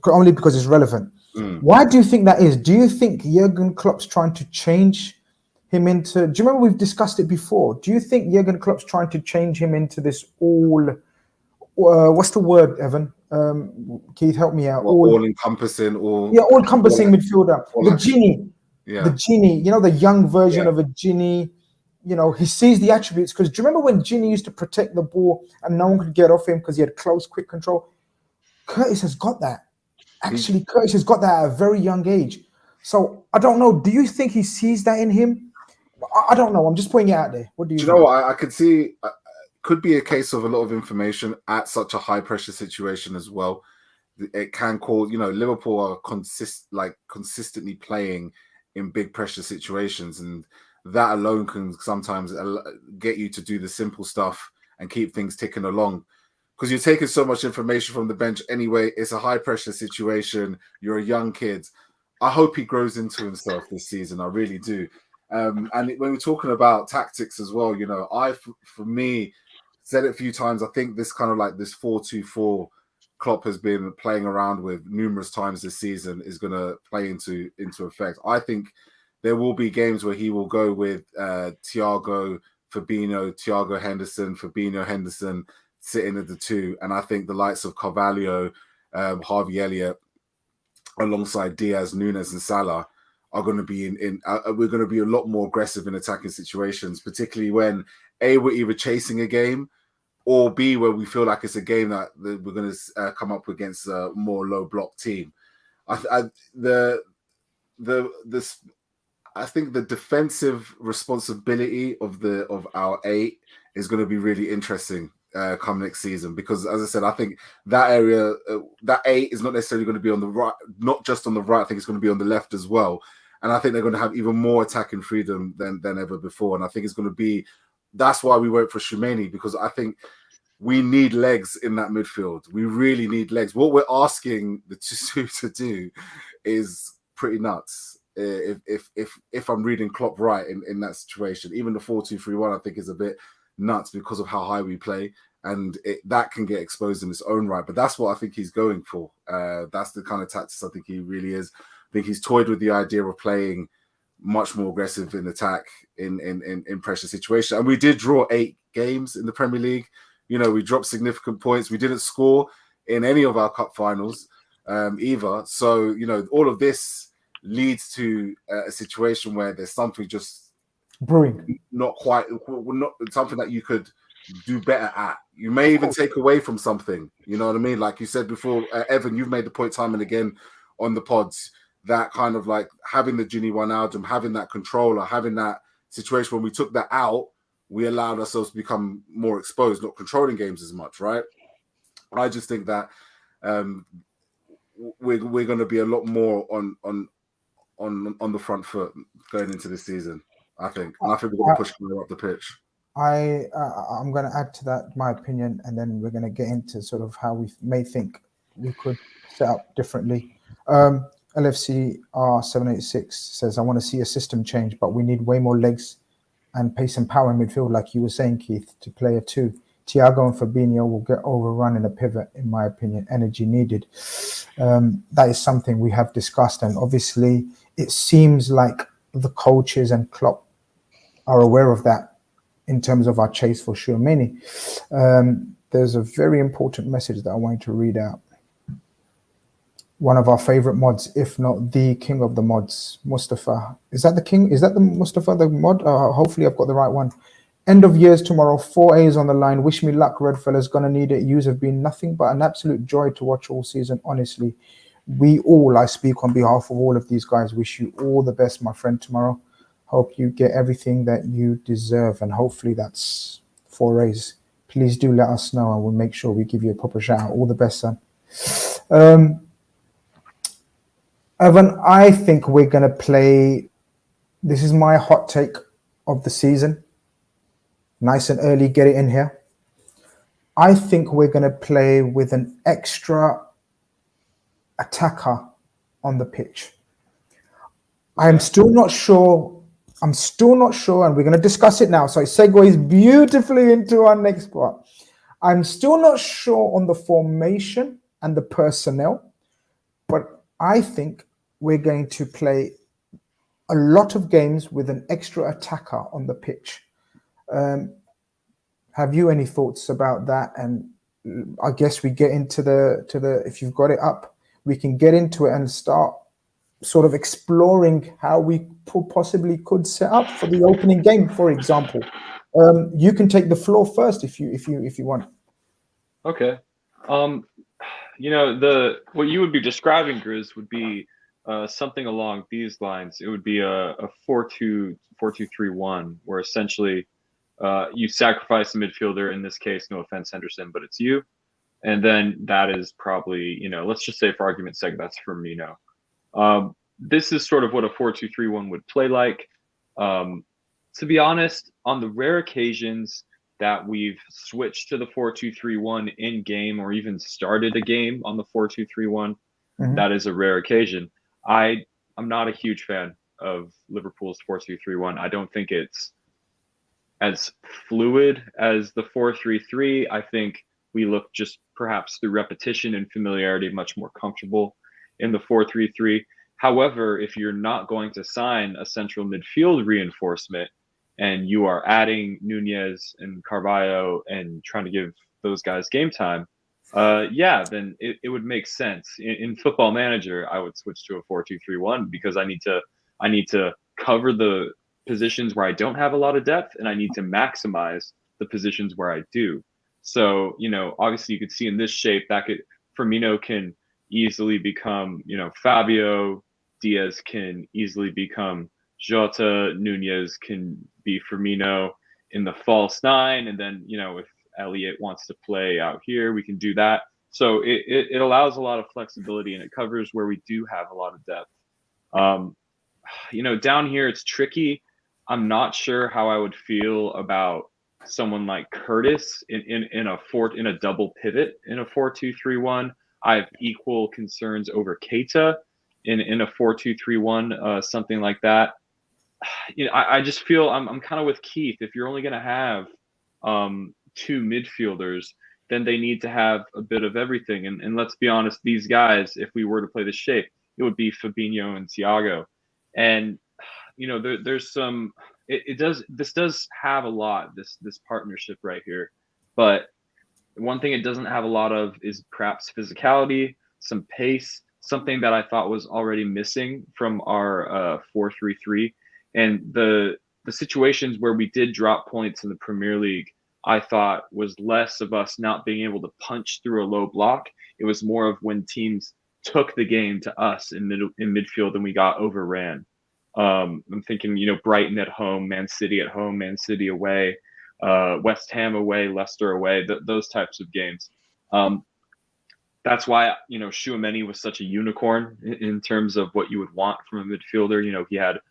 only because it's relevant. Why do you think that is? Do you think Jurgen Klopp's trying to change him into... Do you remember we've discussed it before? Do you think Jurgen Klopp's trying to change him into this what's the word, Evan? Keith, help me out. All-encompassing, all-encompassing midfielder. The genie. Yeah. The genie, the young version of a genie. He sees the attributes, because do you remember when Gini used to protect the ball and no one could get off him because he had close, quick control? Curtis has got that. Actually, Curtis has got that at a very young age. So I don't know. Do you think he sees that in him? I don't know. I'm just putting it out there. What do you think? You know what? I could see, could be a case of a lot of information at such a high pressure situation as well. it can cause, Liverpool are consistently playing in big pressure situations, and that alone can sometimes get you to do the simple stuff and keep things ticking along. Because you're taking so much information from the bench anyway. It's a high pressure situation. You're a young kid. I hope he grows into himself this season. I really do. And when we're talking about tactics as well, for me, said it a few times. I think this kind of like this 4-2-4 Klopp has been playing around with numerous times this season is going to play into effect. I think there will be games where he will go with Thiago, Fabinho, Henderson, sitting at the 2, and I think the likes of Carvalho, Harvey Elliott, alongside Diaz, Nunes, and Salah are going to be we're going to be a lot more aggressive in attacking situations, particularly when A, we're either chasing a game, or B, where we feel like it's a game that we're going to come up against a more low block team. I think the defensive responsibility of our 8 is going to be really interesting come next season, because as I said, I think that area, that 8 is not necessarily going to be on the right, not just on the right. I think it's going to be on the left as well, and I think they're going to have even more attacking freedom than ever before. And I think it's going to be, that's why we went for Tchouaméni, because I think we need legs in that midfield. We really need legs. What we're asking the two to do is pretty nuts. If I'm reading Klopp right in that situation, even the 4-2-3-1 I think is a bit nuts because of how high we play, and that can get exposed in its own right. But that's what I think he's going for. That's the kind of tactics I think he really is. I think he's toyed with the idea of playing much more aggressive in attack in pressure situations. And we did draw 8 games in the Premier League. We dropped significant points. We didn't score in any of our cup finals either. So, all of this leads to a situation where there's something just brewing, not something that you could do better at. You may even take away from something, you know what I mean? Like you said before, Evan, you've made the point time and again on the pods, that kind of like having the Gini Wijnaldum, having that controller, having that situation when we took that out, we allowed ourselves to become more exposed, not controlling games as much, right? I just think that we're going to be a lot more on the front foot going into this season, I think. And I think we're going to push more up the pitch. I'm going to add to that my opinion, and then we're going to get into sort of how we may think we could set up differently. LFC R786 says, I want to see a system change, but we need way more legs and pace and power in midfield, like you were saying, Keith, to play a 2. Thiago and Fabinho will get overrun in a pivot, in my opinion. Energy needed. That is something we have discussed, and obviously it seems like the coaches and Klopp are aware of that in terms of our chase for Tchouaméni. There's a very important message that I wanted to read out. One of our favorite mods, if not the king of the mods, Mustafa. Is that the king? Is that the Mustafa, the mod? Hopefully I've got the right one. End of years tomorrow, 4 A's on the line. Wish me luck, Redfellas. Gonna need it. Yous have been nothing but an absolute joy to watch all season, honestly. I speak on behalf of all of these guys, wish you all the best, my friend, tomorrow. Hope you get everything that you deserve, and hopefully that's 4 A's. Please do let us know, and we'll make sure we give you a proper shout out. All the best, son. Evan, I think we're going to play, this is my hot take of the season. Nice and early, get it in here. I think we're going to play with an extra attacker on the pitch. I'm still not sure, and we're going to discuss it now. So it segues beautifully into our next part. I'm still not sure on the formation and the personnel, but I think we're going to play a lot of games with an extra attacker on the pitch. Have you any thoughts about that? And I guess we get into the if you've got it up, we can get into it and start sort of exploring how we possibly could set up for the opening game, for example. You can take the floor first if you want. Okay. What you would be describing, Grizz, would be something along these lines. It would be a 4-2-3-1, where essentially you sacrifice the midfielder. In this case, no offense, Henderson, but it's you. And then that is probably, let's just say for argument's sake, that's Firmino. This is sort of what a 4-2-3-1 would play like. To be honest, on the rare occasions that we've switched to the 4-2-3-1 in game or even started a game on the 4-2-3-1, that is a rare occasion. I'm not a huge fan of Liverpool's 4-2-3-1. I don't think it's as fluid as the 4-3-3. I think we look just perhaps through repetition and familiarity much more comfortable in the 4-3-3. However, if you're not going to sign a central midfield reinforcement and you are adding Nunez and Carvalho and trying to give those guys game time, then it would make sense. In Football Manager, I would switch to a 4-2-3-1 because I need to cover the positions where I don't have a lot of depth, and I need to maximize the positions where I do. So, obviously you could see in this shape that Firmino can easily become, Fabio, Diaz can easily become Jota, Nunez can be Firmino in the false nine, and then, if Elliott wants to play out here, we can do that. So it allows a lot of flexibility, and it covers where we do have a lot of depth. Down here it's tricky. I'm not sure how I would feel about someone like Curtis in a double pivot in a 4-2-3-1. I have equal concerns over Keita in a 4-2-3-1, something like that. I just feel I'm kind of with Keith. If you're only going to have two midfielders, then they need to have a bit of everything. And let's be honest, these guys, if we were to play this shape, it would be Fabinho and Thiago. And there's some. This does have a lot, this partnership right here, but one thing it doesn't have a lot of is perhaps physicality, some pace, something that I thought was already missing from our 4-3-3. And the situations where we did drop points in the Premier League, I thought was less of us not being able to punch through a low block. It was more of when teams took the game to us in midfield and we got overran. I'm thinking, Brighton at home, Man City at home, Man City away, West Ham away, Leicester away, those types of games. That's why, Tchouaméni was such a unicorn in terms of what you would want from a midfielder. He had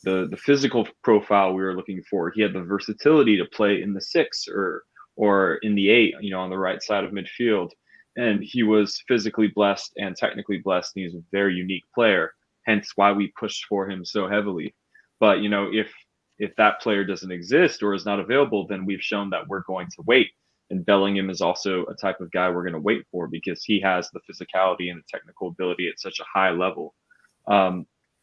the physical profile we were looking for. He had the versatility to play in the 6 or in the 8, on the right side of midfield. And he was physically blessed and technically blessed. And he's a very unique player. Hence why we pushed for him so heavily. But, if that player doesn't exist or is not available, then we've shown that we're going to wait. And Bellingham is also a type of guy we're going to wait for because he has the physicality and the technical ability at such a high level.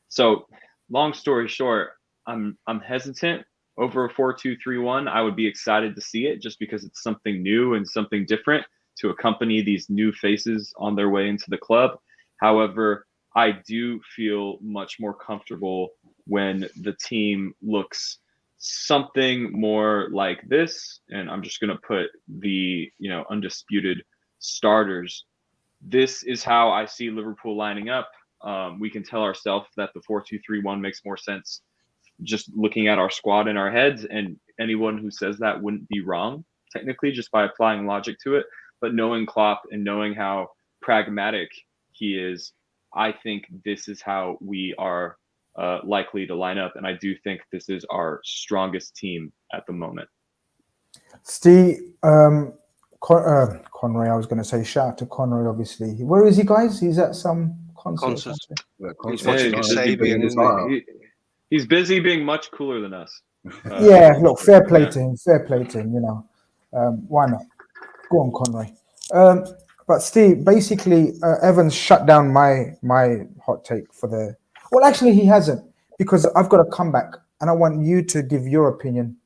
So long story short, I'm hesitant over a 4-2-3-1. I would be excited to see it just because it's something new and something different to accompany these new faces on their way into the club. However, I do feel much more comfortable when the team looks something more like this. And I'm just going to put the, undisputed starters. This is how I see Liverpool lining up. We can tell ourselves that the 4-2-3-1 makes more sense just looking at our squad in our heads. And anyone who says that wouldn't be wrong, technically, just by applying logic to it. But knowing Klopp and knowing how pragmatic he is, I think this is how we are likely to line up. And I do think this is our strongest team at the moment. Steve, Conroy, I was going to say, shout out to Conroy, obviously. Where is he, guys? He's at some concert. He's watching Kasabian. He's busy being much cooler than us. Look, fair play to him. Fair play to him, why not? Go on, Conroy. But Steve, basically, Evans shut down my hot take for the... Well, actually, he hasn't, because I've got a comeback, and I want you to give your opinion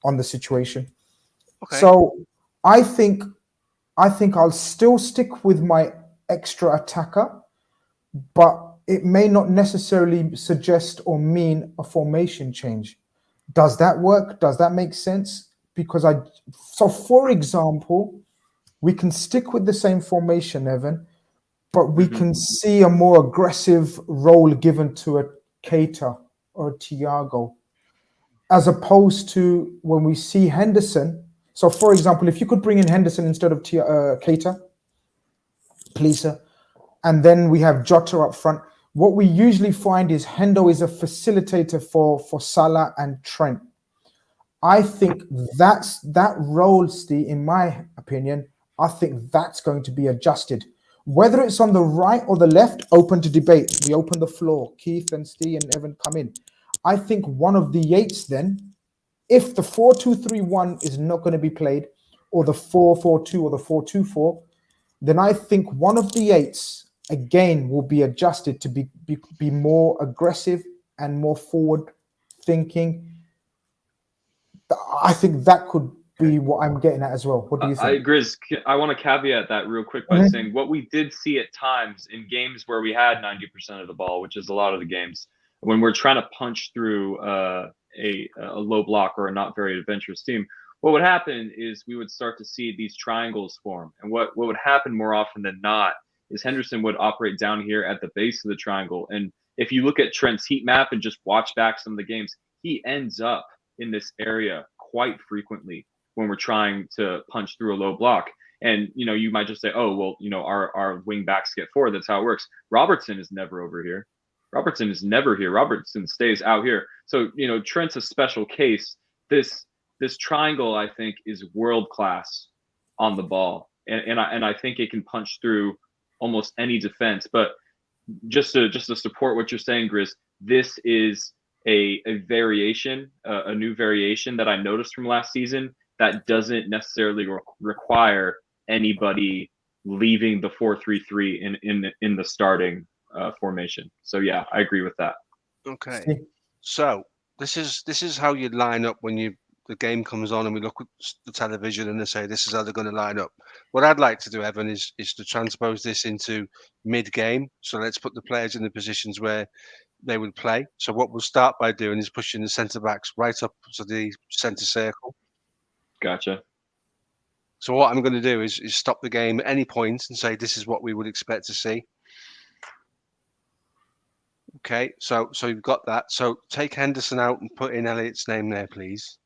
on the situation. Okay. So I think I'll still stick with my extra attacker, but it may not necessarily suggest or mean a formation change. Does that work? Does that make sense? Because for example, we can stick with the same formation, Evan, but we can see a more aggressive role given to a Keita or a Thiago, as opposed to when we see Henderson, So, for example, if you could bring in Henderson instead of Keita, please, sir, and then we have Jota up front. What we usually find is Hendo is a facilitator for Salah and Trent. I think that role, Steve, in my opinion, I think that's going to be adjusted. Whether it's on the right or the left, open to debate. We open the floor. Keith and Steve and Evan come in. I think one of the Yates then, if the 4-2-3-1 is not going to be played, or the 4-4-2 or the 4-2-4, then I think one of the Yates again will be adjusted to be more aggressive and more forward thinking. I think that could be what I'm getting at as well. What do you think? Grizz, I want to caveat that real quick by saying what we did see at times in games where we had 90% of the ball, which is a lot of the games, when we're trying to punch through a low block or a not very adventurous team, what would happen is we would start to see these triangles form. And what would happen more often than not is Henderson would operate down here at the base of the triangle. And if you look at Trent's heat map and just watch back some of the games, he ends up in this area quite frequently when we're trying to punch through a low block. And, you might just say, oh, well, our wing backs get forward. That's how it works. Robertson is never over here. Robertson is never here. Robertson stays out here. So, Trent's a special case. This triangle, I think, is world class on the ball. And I think it can punch through almost any defense. But just to support what you're saying, Grizz, this is a variation, a new variation that I noticed from last season that doesn't necessarily require anybody leaving the 4-3-3 in the starting formation. So yeah, I agree with that. Okay, so this is how you line up when the game comes on and we look at the television and they say this is how they're going to line up. What I'd like to do, Evan, is to transpose this into mid-game. So let's put the players in the positions where they would play. So what we'll start by doing is pushing the centre backs right up to the centre circle. Gotcha. So what I'm going to do is stop the game at any point and say this is what we would expect to see. Okay, so you've got that. So take Henderson out and put in Elliott's name there, please.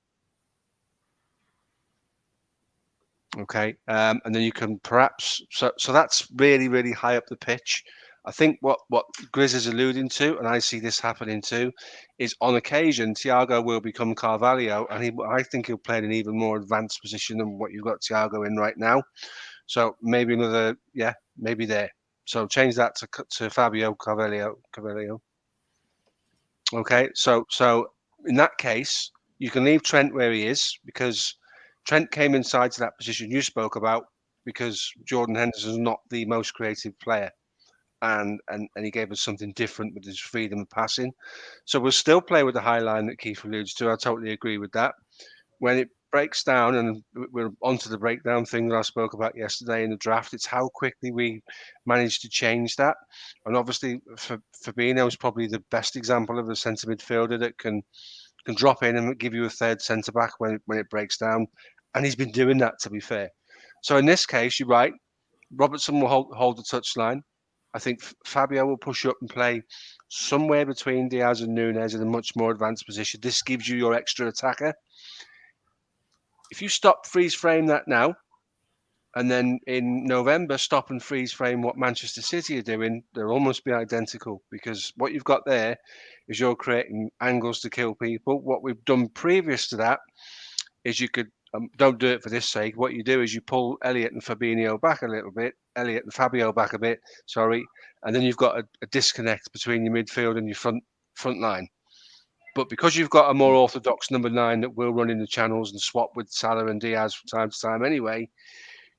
Okay, and then you can perhaps so that's really, really high up the pitch. I think what Grizz is alluding to, and I see this happening too, is on occasion Thiago will become Carvalho, and I think he'll play in an even more advanced position than what you've got Thiago in right now. So maybe another, maybe there. So change that to Fabio Carvalho. Okay, so in that case, you can leave Trent where he is because Trent came inside to that position you spoke about because Jordan Henderson is not the most creative player. And he gave us something different with his freedom of passing. So we'll still play with the high line that Keith alludes to. I totally agree with that. When it breaks down, and we're onto the breakdown thing that I spoke about yesterday in the draft, it's how quickly we managed to change that. And obviously, Fabinho is probably the best example of a centre midfielder that can drop in and give you a third centre back when it breaks down. And he's been doing that, to be fair. So in this case, you're right. Robertson will hold the touchline. I think Fabio will push up and play somewhere between Diaz and Nunez in a much more advanced position. This gives you your extra attacker. If you stop freeze frame that now, and then in November stop and freeze frame what Manchester City are doing, they'll almost be identical because what you've got there is you're creating angles to kill people. What we've done previous to that is you could, don't do it for this sake, what you do is you pull Elliott and Fabinho back a little bit, Elliott and Fabio back a bit, and then you've got a disconnect between your midfield and your front line. But because you've got a more orthodox number 9 that will run in the channels and swap with Salah and Diaz from time to time anyway,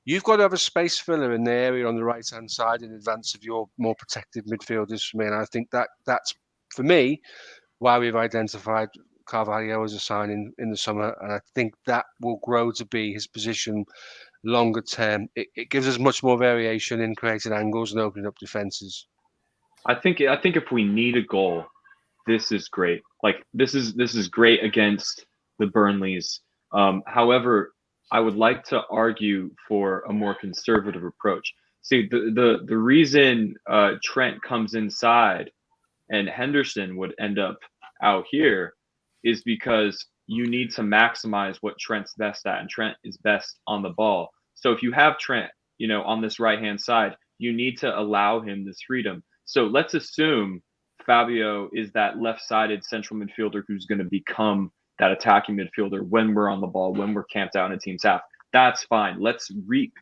you've got to have a space filler in the area on the right-hand side in advance of your more protective midfielders for me. And I think that's, for me, why we've identified Carvalho as a sign in the summer. And I think that will grow to be his position longer term. It gives us much more variation in creating angles and opening up defenses. I think if we need a goal, this is great. Like this is great against the Burnleys. However, I would like to argue for a more conservative approach. See, the reason Trent comes inside and Henderson would end up out here is because you need to maximize what Trent's best at, and Trent is best on the ball. So if you have Trent, on this right-hand side, you need to allow him this freedom. So let's assume Fabio is that left-sided central midfielder who's going to become that attacking midfielder when we're on the ball, when we're camped out in a team's half. That's fine. Let's reap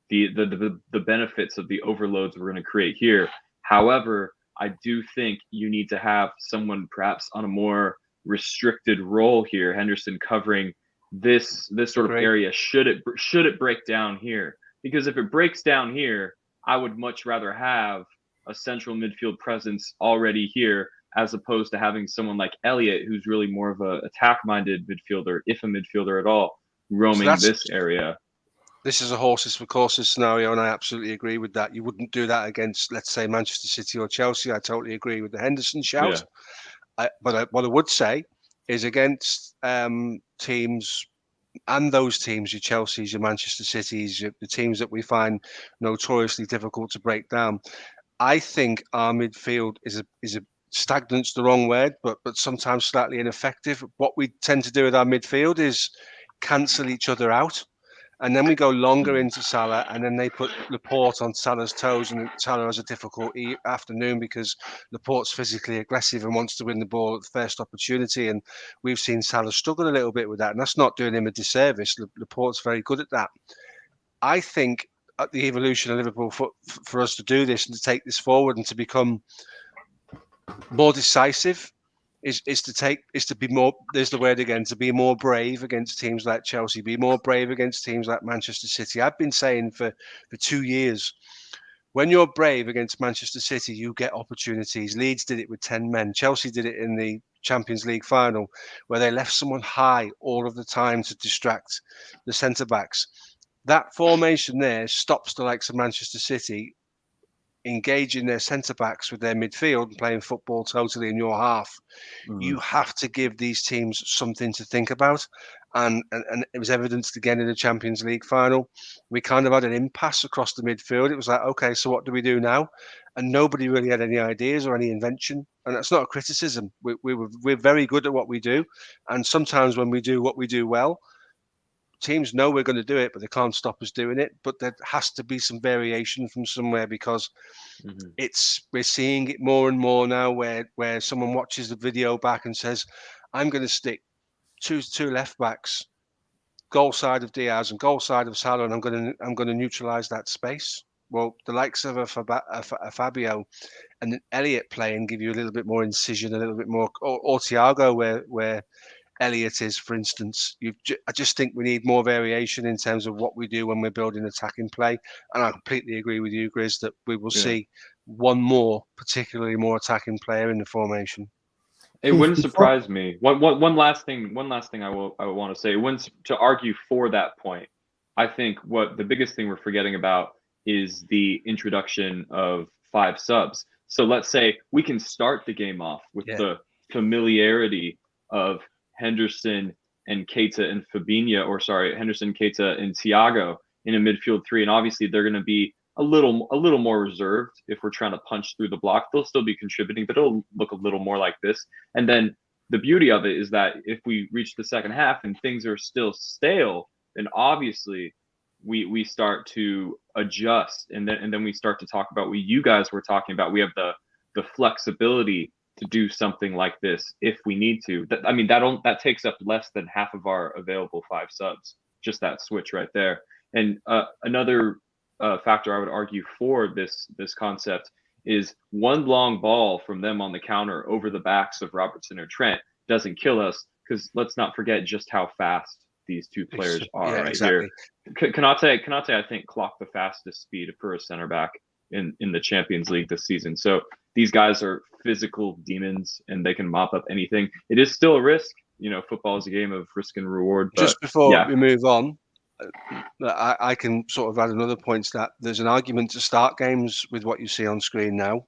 the benefits of the overloads we're going to create here. However, I do think you need to have someone perhaps on a more restricted role here, Henderson covering this sort of area. Should it break down here? Because if it breaks down here, I would much rather have a central midfield presence already here, as opposed to having someone like Elliott, who's really more of a attack-minded midfielder, if a midfielder at all, roaming this area. This is a horses for courses scenario, and I absolutely agree with that. You wouldn't do that against, let's say, Manchester City or Chelsea. I totally agree with the Henderson shout. Yeah. But what I would say is against teams, and those teams, your Chelseas, your Manchester Cities, the teams that we find notoriously difficult to break down, I think our midfield is a stagnant's the wrong word, but sometimes slightly ineffective. What we tend to do with our midfield is cancel each other out. And then we go longer into Salah, and then they put Laporte on Salah's toes, and Salah has a difficult afternoon because Laporte's physically aggressive and wants to win the ball at the first opportunity. And we've seen Salah struggle a little bit with that, and that's not doing him a disservice. Laporte's very good at that. I think at the evolution of Liverpool for us to do this and to take this forward and to become more decisive is to be more, there's the word again, to be more brave against teams like Chelsea, be more brave against teams like Manchester City. I've been saying for 2 years, when you're brave against Manchester City, you get opportunities. Leeds did it with 10 men. Chelsea did it in the Champions League final, where they left someone high all of the time to distract the centre-backs. That formation there stops the likes of Manchester City engaging their centre-backs with their midfield and playing football totally in your half. Mm-hmm. You have to give these teams something to think about. And it was evidenced again in the Champions League final. We kind of had an impasse across the midfield. It was like, okay, so what do we do now? And nobody really had any ideas or any invention. And that's not a criticism. We're very good at what we do. And sometimes when we do what we do well, teams know we're going to do it, but they can't stop us doing it. But there has to be some variation from somewhere, because we're seeing it more and more now where someone watches the video back and says, I'm going to stick two left backs, goal side of Diaz and goal side of Salah, and I'm going to neutralize that space. Well, the likes of a Fabio and Elliott playing give you a little bit more incision, a little bit more, or Thiago where Elliott is, for instance. I just think we need more variation in terms of what we do when we're building attacking play. And I completely agree with you, Grizz, that we will see one more, particularly more attacking player in the formation. It wouldn't surprise me. One last thing I want to say. To argue for that point, I think what the biggest thing we're forgetting about is the introduction of 5 subs. So let's say we can start the game off with the familiarity of Henderson and Keita and Henderson, Keita, and Thiago in a midfield 3, and obviously they're going to be a little more reserved if we're trying to punch through the block. They'll still be contributing, but it'll look a little more like this. And then the beauty of it is that if we reach the second half and things are still stale, then obviously we start to adjust, and then we start to talk about what you guys were talking about. We have the flexibility to do something like this if we need to. That takes up less than half of our available 5 subs, just that switch right there. And another factor I would argue for this concept is one long ball from them on the counter over the backs of Robertson or Trent doesn't kill us, because let's not forget just how fast these two players are here. Kanate, I think, clocked the fastest speed for a center back in the Champions League this season. So these guys are physical demons, and they can mop up anything. It is still a risk. Football is a game of risk and reward. But just before we move on, I can sort of add another point to that. There's an argument to start games with what you see on screen now.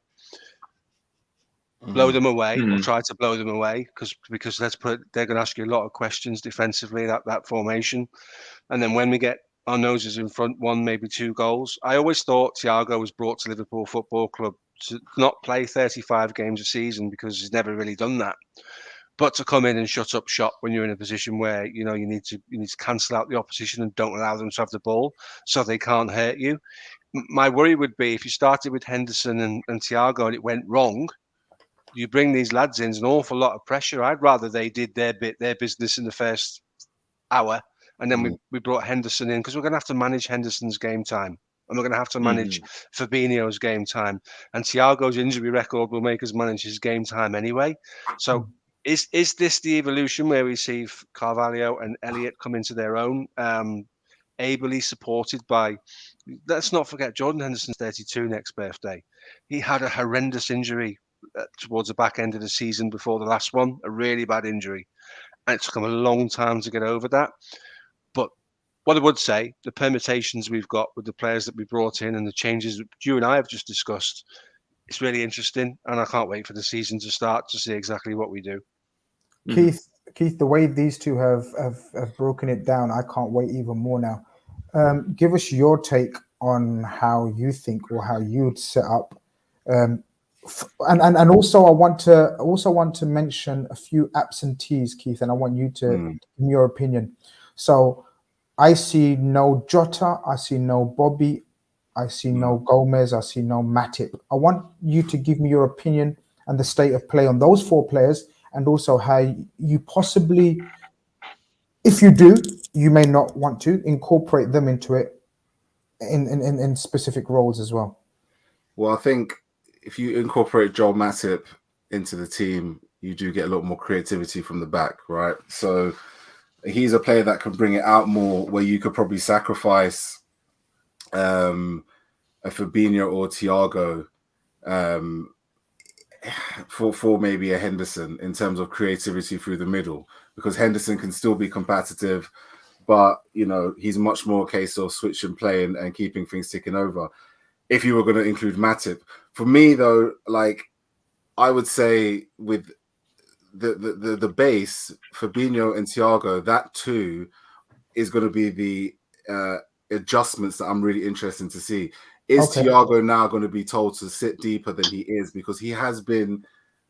Blow them away, or try to blow them away, because they're going to ask you a lot of questions defensively, that formation. And then when we get our noses in front, 1, maybe 2 goals. I always thought Thiago was brought to Liverpool Football Club to not play 35 games a season, because he's never really done that. but to come in and shut up shop when you're in a position where you need to cancel out the opposition and don't allow them to have the ball so they can't hurt you. My worry would be if you started with Henderson and Thiago and it went wrong, you bring these lads in, an awful lot of pressure. I'd rather they did their business in the first hour, and then we brought Henderson in, because we're going to have to manage Henderson's game time, and we're going to have to manage Fabinho's game time, and Thiago's injury record will make us manage his game time anyway. So is this the evolution where we see Carvalho and Elliott come into their own, ably supported by, let's not forget, Jordan Henderson's 32 next birthday. He had a horrendous injury towards the back end of the season before the last one, a really bad injury. And it took him a long time to get over that. But what I would say, the permutations we've got with the players that we brought in and the changes that you and I have just discussed, it's really interesting. And I can't wait for the season to start to see exactly what we do. Keith, the way these two have broken it down, I can't wait even more now. Give us your take on how you think or how you'd set up. And also I want to mention a few absentees, Keith, and I want you to give me your opinion. So I see no Jota, I see no Bobby, I see no Gomez, I see no Matip. I want you to give me your opinion and the state of play on those 4 players, and also how you possibly, if you do, you may not want to incorporate them into it in specific roles as well. Well, I think if you incorporate Joel Matip into the team, you do get a lot more creativity from the back, right? So he's a player that can bring it out more, where you could probably sacrifice a Fabinho or Thiago for maybe a Henderson in terms of creativity through the middle, because Henderson can still be competitive, but he's much more a case of switch and play and keeping things ticking over. If you were going to include Matip, for me though, like I would say with the base, Fabinho and Thiago, that too is going to be the adjustments that I'm really interested to see. Is Thiago now going to be told to sit deeper than he is? Because he has been,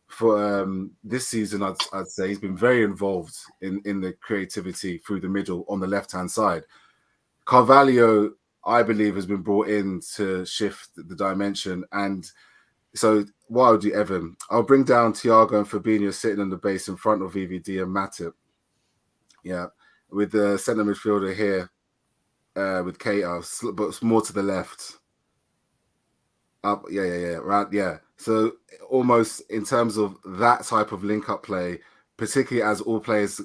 for this season, I'd say he's been very involved in the creativity through the middle on the left-hand side. Carvalho, I believe, has been brought in to shift the dimension. And so what I'll do, Evan, I'll bring down Thiago and Fabinho sitting on the base in front of VVD and Matip. Yeah, with the centre midfielder here, with Keita, but more to the left. Up, right, yeah. So almost in terms of that type of link-up play, particularly as all players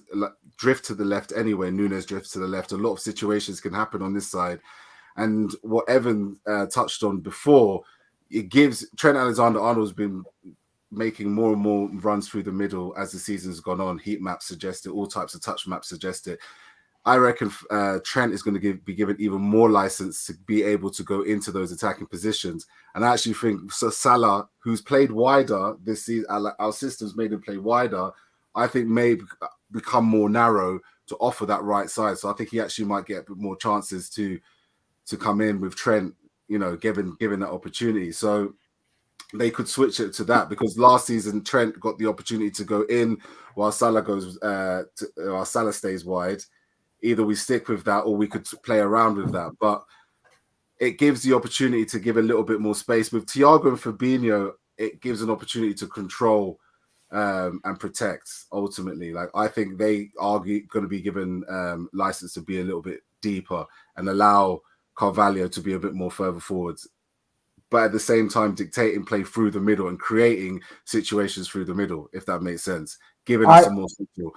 drift to the left anyway, Nunes drifts to the left, a lot of situations can happen on this side. And what Evan touched on before, it gives Trent Alexander-Arnold's been making more and more runs through the middle as the season's gone on. Heat maps suggest it, all types of touch maps suggest it. I reckon Trent is going to be given even more license to be able to go into those attacking positions. And I actually think Salah, who's played wider this season, our systems made him play wider, I think may become more narrow to offer that right side. So I think he actually might get a bit more chances to come in with Trent, given that opportunity. So they could switch it to that, because last season Trent got the opportunity to go in while Salah while Salah stays wide. Either we stick with that or we could play around with that. But it gives the opportunity to give a little bit more space. With Thiago and Fabinho, it gives an opportunity to control and protect, ultimately. Like, I think they are going to be given license to be a little bit deeper and allow Carvalho to be a bit more further forwards. But at the same time, dictating play through the middle and creating situations through the middle, if that makes sense. Giving us some more signal.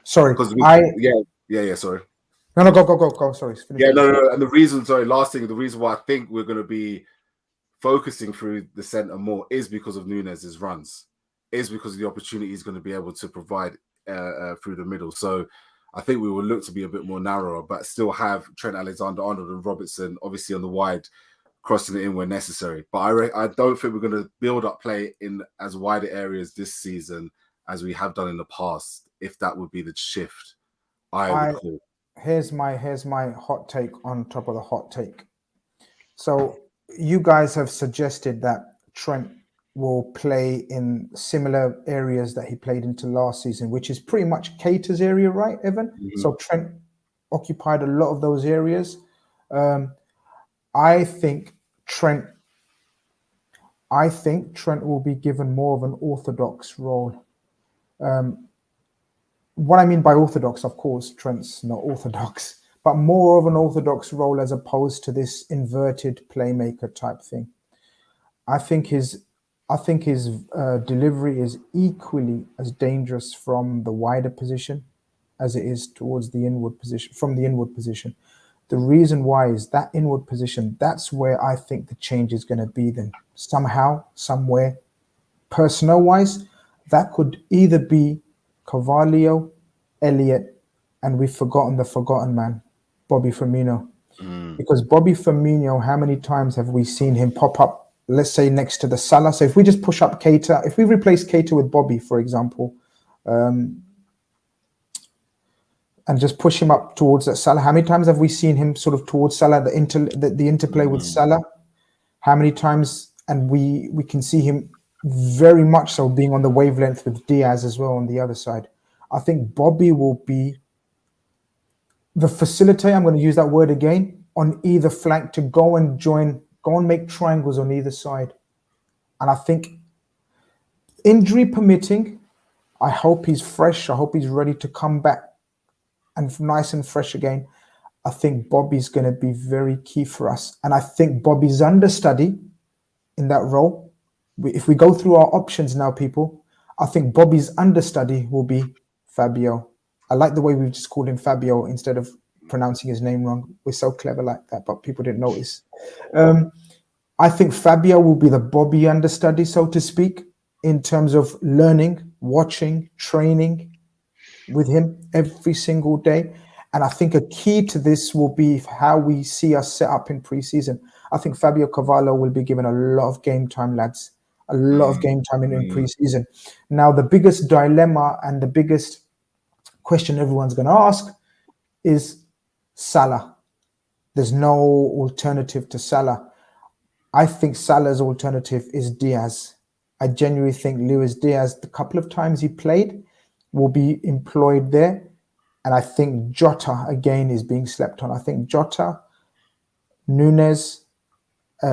Sorry, sorry. No, go. Sorry. No. And the reason why I think we're going to be focusing through the centre more is because of Nunes' runs, is because of the opportunity he's going to be able to provide through the middle. So I think we will look to be a bit more narrower, but still have Trent Alexander-Arnold and Robertson obviously on the wide, crossing it in where necessary. But I don't think we're going to build up play in as wider areas this season as we have done in the past, if that would be the shift I would call. Here's my hot take on top of the hot take. So you guys have suggested that Trent will play in similar areas that he played into last season, which is pretty much Keita's area, right, Evan? So Trent occupied a lot of those areas. I think Trent will be given more of an orthodox role. What I mean by orthodox, of course, Trent's not orthodox, but more of an orthodox role as opposed to this inverted playmaker type thing. I think his delivery is equally as dangerous from the wider position as it is towards the inward position, from the inward position. The reason why is that inward position, that's where I think the change is going to be then. Somehow, somewhere, personnel-wise, that could either be Carvalho, Elliott, and we've forgotten the forgotten man, Bobby Firmino. Because Bobby Firmino, how many times have we seen him pop up, let's say, next to the Salah? So if we just push up Keita, if we replace Keita with Bobby, for example, and just push him up towards that Salah, how many times have we seen him sort of towards Salah, the interplay with Salah? How many times? And we can see him very much so being on the wavelength with Diaz as well on the other side. I think Bobby will be the facilitator, I'm going to use that word again, on either flank to go and make triangles on either side. And I think, injury permitting, I hope he's fresh. I hope he's ready to come back and nice and fresh again. I think Bobby's going to be very key for us. And I think Bobby's understudy in that role, if we go through our options now, people, I think Bobby's understudy will be Fabio. I like the way we've just called him Fabio instead of pronouncing his name wrong. We're so clever like that, but people didn't notice. I think Fabio will be the Bobby understudy, so to speak, in terms of learning, watching, training with him every single day. And I think a key to this will be how we see us set up in pre-season. I think Fabio Carvalho will be given a lot of game time, lads. A lot of game time in pre-season. Now, the biggest dilemma and the biggest question everyone's going to ask is Salah. There's no alternative to Salah. I think Salah's alternative is Diaz. I genuinely think Luis Diaz, the couple of times he played, will be employed there. And I think Jota, again, is being slept on. I think Jota, Nunez,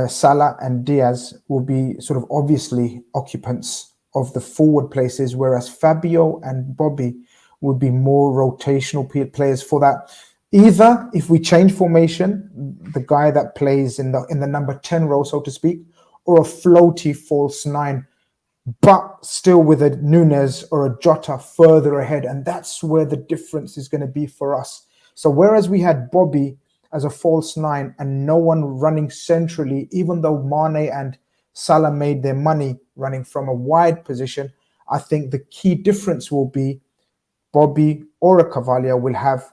Salah and Diaz will be sort of obviously occupants of the forward places, whereas Fabio and Bobby would be more rotational players for that. Either if we change formation, the guy that plays in the number 10 role, so to speak, or a floaty false nine, but still with a Nunez or a Jota further ahead. And that's where the difference is going to be for us. So whereas we had Bobby as a false nine and no one running centrally, even though Mane and Salah made their money running from a wide position, I think the key difference will be Bobby or a Carvalho will have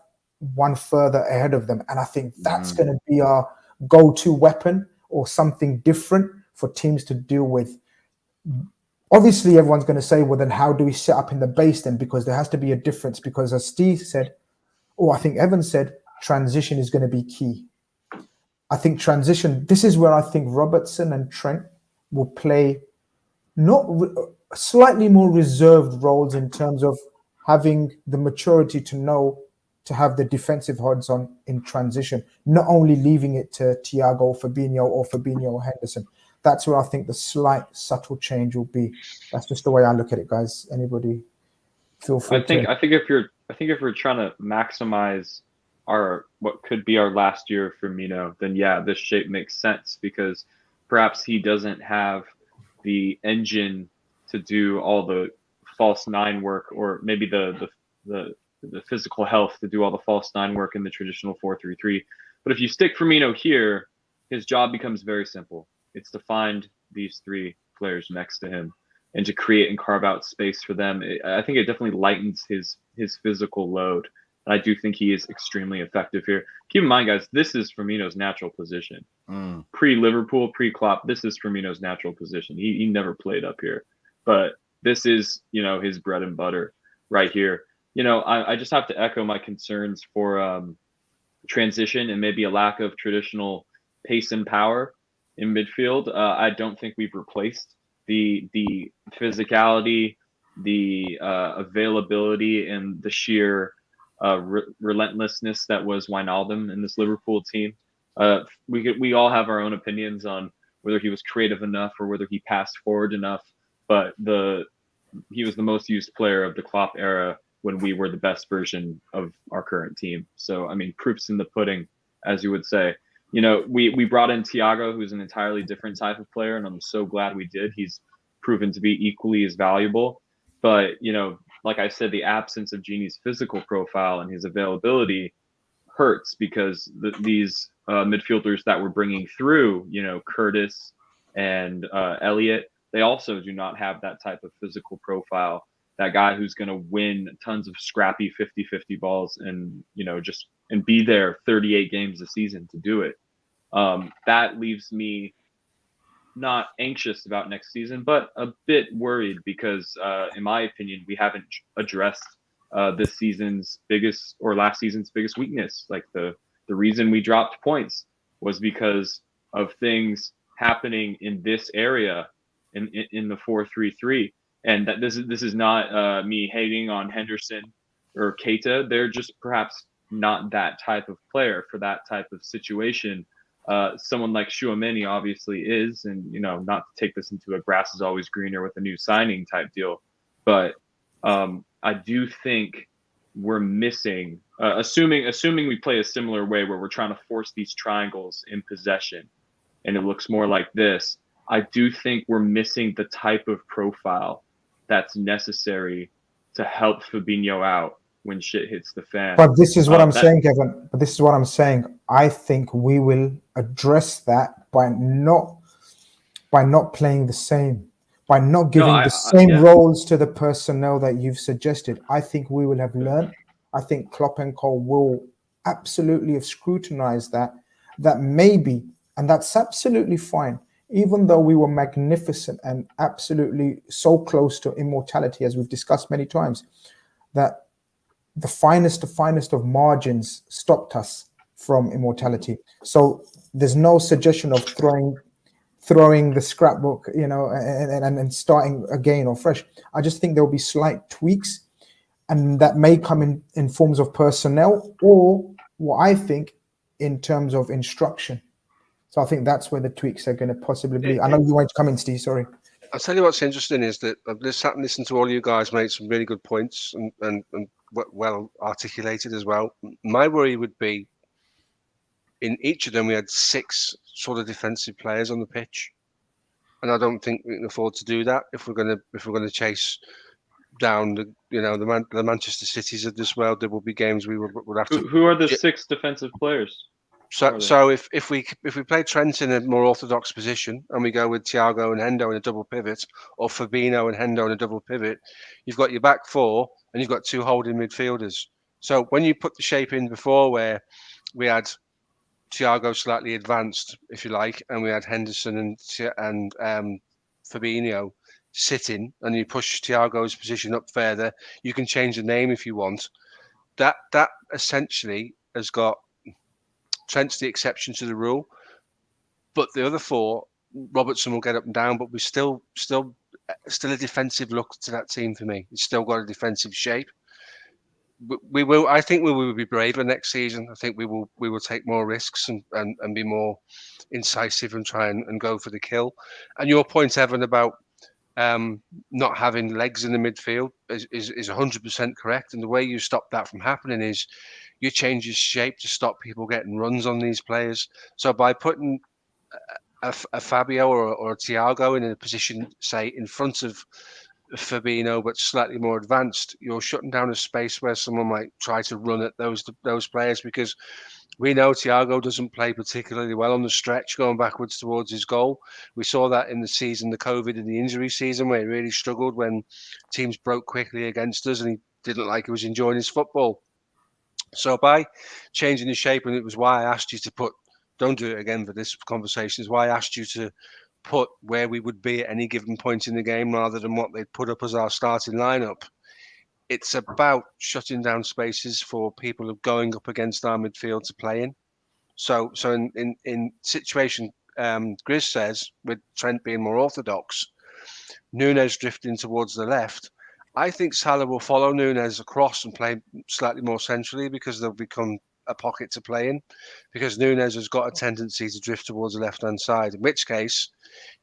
one further ahead of them. And I think that's going to be our go-to weapon or something different for teams to deal with. Obviously, everyone's going to say, well, then how do we set up in the base then? Because there has to be a difference. Because as Steve said, or I think Evan said, transition is going to be key. I think transition, this is where I think Robertson and Trent will play slightly more reserved roles in terms of having the maturity to know to have the defensive odds on in transition, not only leaving it to Thiago, Fabinho or Henderson. That's where I think the slight subtle change will be. That's just the way I look at it, guys. Anybody feel free. I think if you're trying to maximize what could be our last year of Firmino, then yeah, this shape makes sense, because perhaps he doesn't have the engine to do all the false nine work, or maybe the physical health to do all the false nine work in the traditional 4-3-3. But if you stick Firmino here, his job becomes very simple. It's to find these three players next to him and to create and carve out space for them. I think it definitely lightens his physical load. And I do think he is extremely effective here. Keep in mind, guys, this is Firmino's natural position. Pre-Liverpool, pre-Klopp, this is Firmino's natural position. He never played up here. But this is, his bread and butter right here. I just have to echo my concerns for transition and maybe a lack of traditional pace and power in midfield. I don't think we've replaced the physicality, the availability, and the sheer relentlessness that was Wijnaldum in this Liverpool team. We all have our own opinions on whether he was creative enough or whether he passed forward enough, but he was the most used player of the Klopp era when we were the best version of our current team. So, I mean, proof's in the pudding, as you would say. You know, we brought in Thiago, who's an entirely different type of player, and I'm so glad we did. He's proven to be equally as valuable. But, you know, like I said, the absence of Gini's physical profile and his availability hurts, because these midfielders that we're bringing through, you know, Curtis and Elliott, they also do not have that type of physical profile. That guy who's going to win tons of scrappy 50-50 balls and, you know, and be there 38 games a season to do it. That leaves me not anxious about next season, but a bit worried because, in my opinion, we haven't addressed this season's biggest or last season's biggest weakness. Like the reason we dropped points was because of things happening in this area in the 4-3-3. And that this is not me hating on Henderson or Keita. They're just perhaps not that type of player for that type of situation. Someone like Tchouaméni obviously is, and, you know, not to take this into a grass is always greener with a new signing type deal, but I do think we're missing, assuming we play a similar way where we're trying to force these triangles in possession, and it looks more like this. I do think we're missing the type of profile that's necessary to help Fabinho out when shit hits the fan. But this is what I'm saying, Kevin. But this is what I'm saying. I think we will address that by not playing the same, by not giving the same roles to the personnel that you've suggested. I think we will have learned. I think Klopp and Co will absolutely have scrutinized that maybe, and that's absolutely fine. Even though we were magnificent and absolutely so close to immortality, as we've discussed many times, that the finest of margins stopped us from immortality. So there's no suggestion of throwing the scrapbook, you know, and starting again or fresh. I just think there will be slight tweaks, and that may come in forms of personnel, or what I think in terms of instruction. So I think that's where the tweaks are going to possibly be. I know you want to come in, Steve. Sorry. I'll tell you what's interesting is that I've sat and listened to all you guys make some really good points and well articulated as well. My worry would be in each of them we had 6 sort of defensive players on the pitch, and I don't think we can afford to do that if we're going to chase down the Manchester Cities of this world. There will be games we would have to. Who are the 6 defensive players? So if we play Trent in a more orthodox position and we go with Thiago and Hendo in a double pivot, or Fabinho and Hendo in a double pivot, you've got your back 4 and you've got 2 holding midfielders. So when you put the shape in before, where we had Thiago slightly advanced, if you like, and we had Henderson and Fabinho sitting, and you push Thiago's position up further, you can change the name if you want. That essentially has got Trent's the exception to the rule, but the other 4, Robertson will get up and down, but we still a defensive look to that team for me. It's still got a defensive shape. We will. I think we will be braver next season. I think we will take more risks and be more incisive and try and go for the kill. And your point, Evan, about not having legs in the midfield is 100% correct. And the way you stop that from happening is you change your shape to stop people getting runs on these players. So by putting a Fabio or a Thiago in a position, say, in front of Fabinho, but slightly more advanced, you're shutting down a space where someone might try to run at those players, because we know Thiago doesn't play particularly well on the stretch going backwards towards his goal. We saw that in the season, the COVID and the injury season, where he really struggled when teams broke quickly against us and he didn't look like he was enjoying his football. So by changing the shape, and it was why I asked you to put, don't do it again for this conversation, is why I asked you to put where we would be at any given point in the game rather than what they'd put up as our starting lineup. It's about shutting down spaces for people of going up against our midfield to play in. So in situation Grizz says, with Trent being more orthodox, Núñez drifting towards the left, I think Salah will follow Núñez across and play slightly more centrally because they'll become a pocket to play in, because Núñez has got a tendency to drift towards the left-hand side, in which case,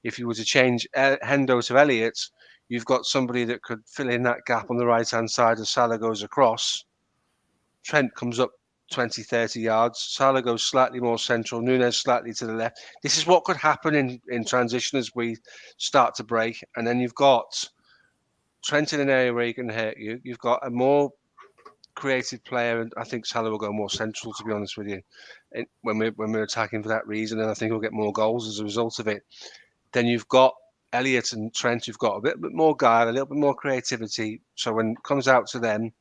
if you were to change Hendo to Elliott, you've got somebody that could fill in that gap on the right-hand side as Salah goes across. Trent comes up 20, 30 yards. Salah goes slightly more central. Núñez slightly to the left. This is what could happen in transition as we start to break. And then you've got Trent in an area where he can hurt you. You've got a more creative player, and I think Salah will go more central, to be honest with you, when we're attacking for that reason. And I think we'll get more goals as a result of it. Then you've got Elliott and Trent, you've got a bit more guile, a little bit more creativity. So when it comes out to them,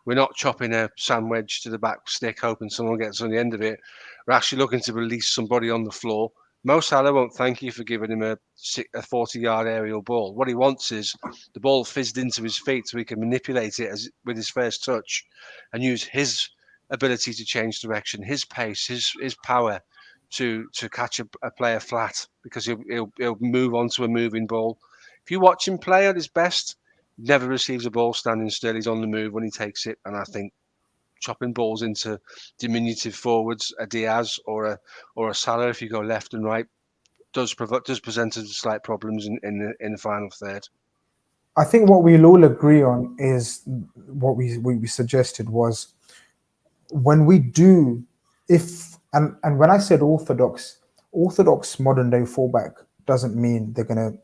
we're not chopping a sandwich to the back stick, hoping someone gets on the end of it. We're actually looking to release somebody on the floor. Mo Salah won't thank you for giving him a 40-yard aerial ball. What he wants is the ball fizzed into his feet so he can manipulate it with his first touch and use his ability to change direction, his pace, his power to catch a player flat, because he'll move onto a moving ball. If you watch him play at his best, never receives a ball standing still. He's on the move when he takes it, and I think chopping balls into diminutive forwards, a Diaz or a Salah, if you go left and right, does present us slight problems in the final third. I think what we'll all agree on is what we suggested was, when we do, and when I said orthodox modern day fullback doesn't mean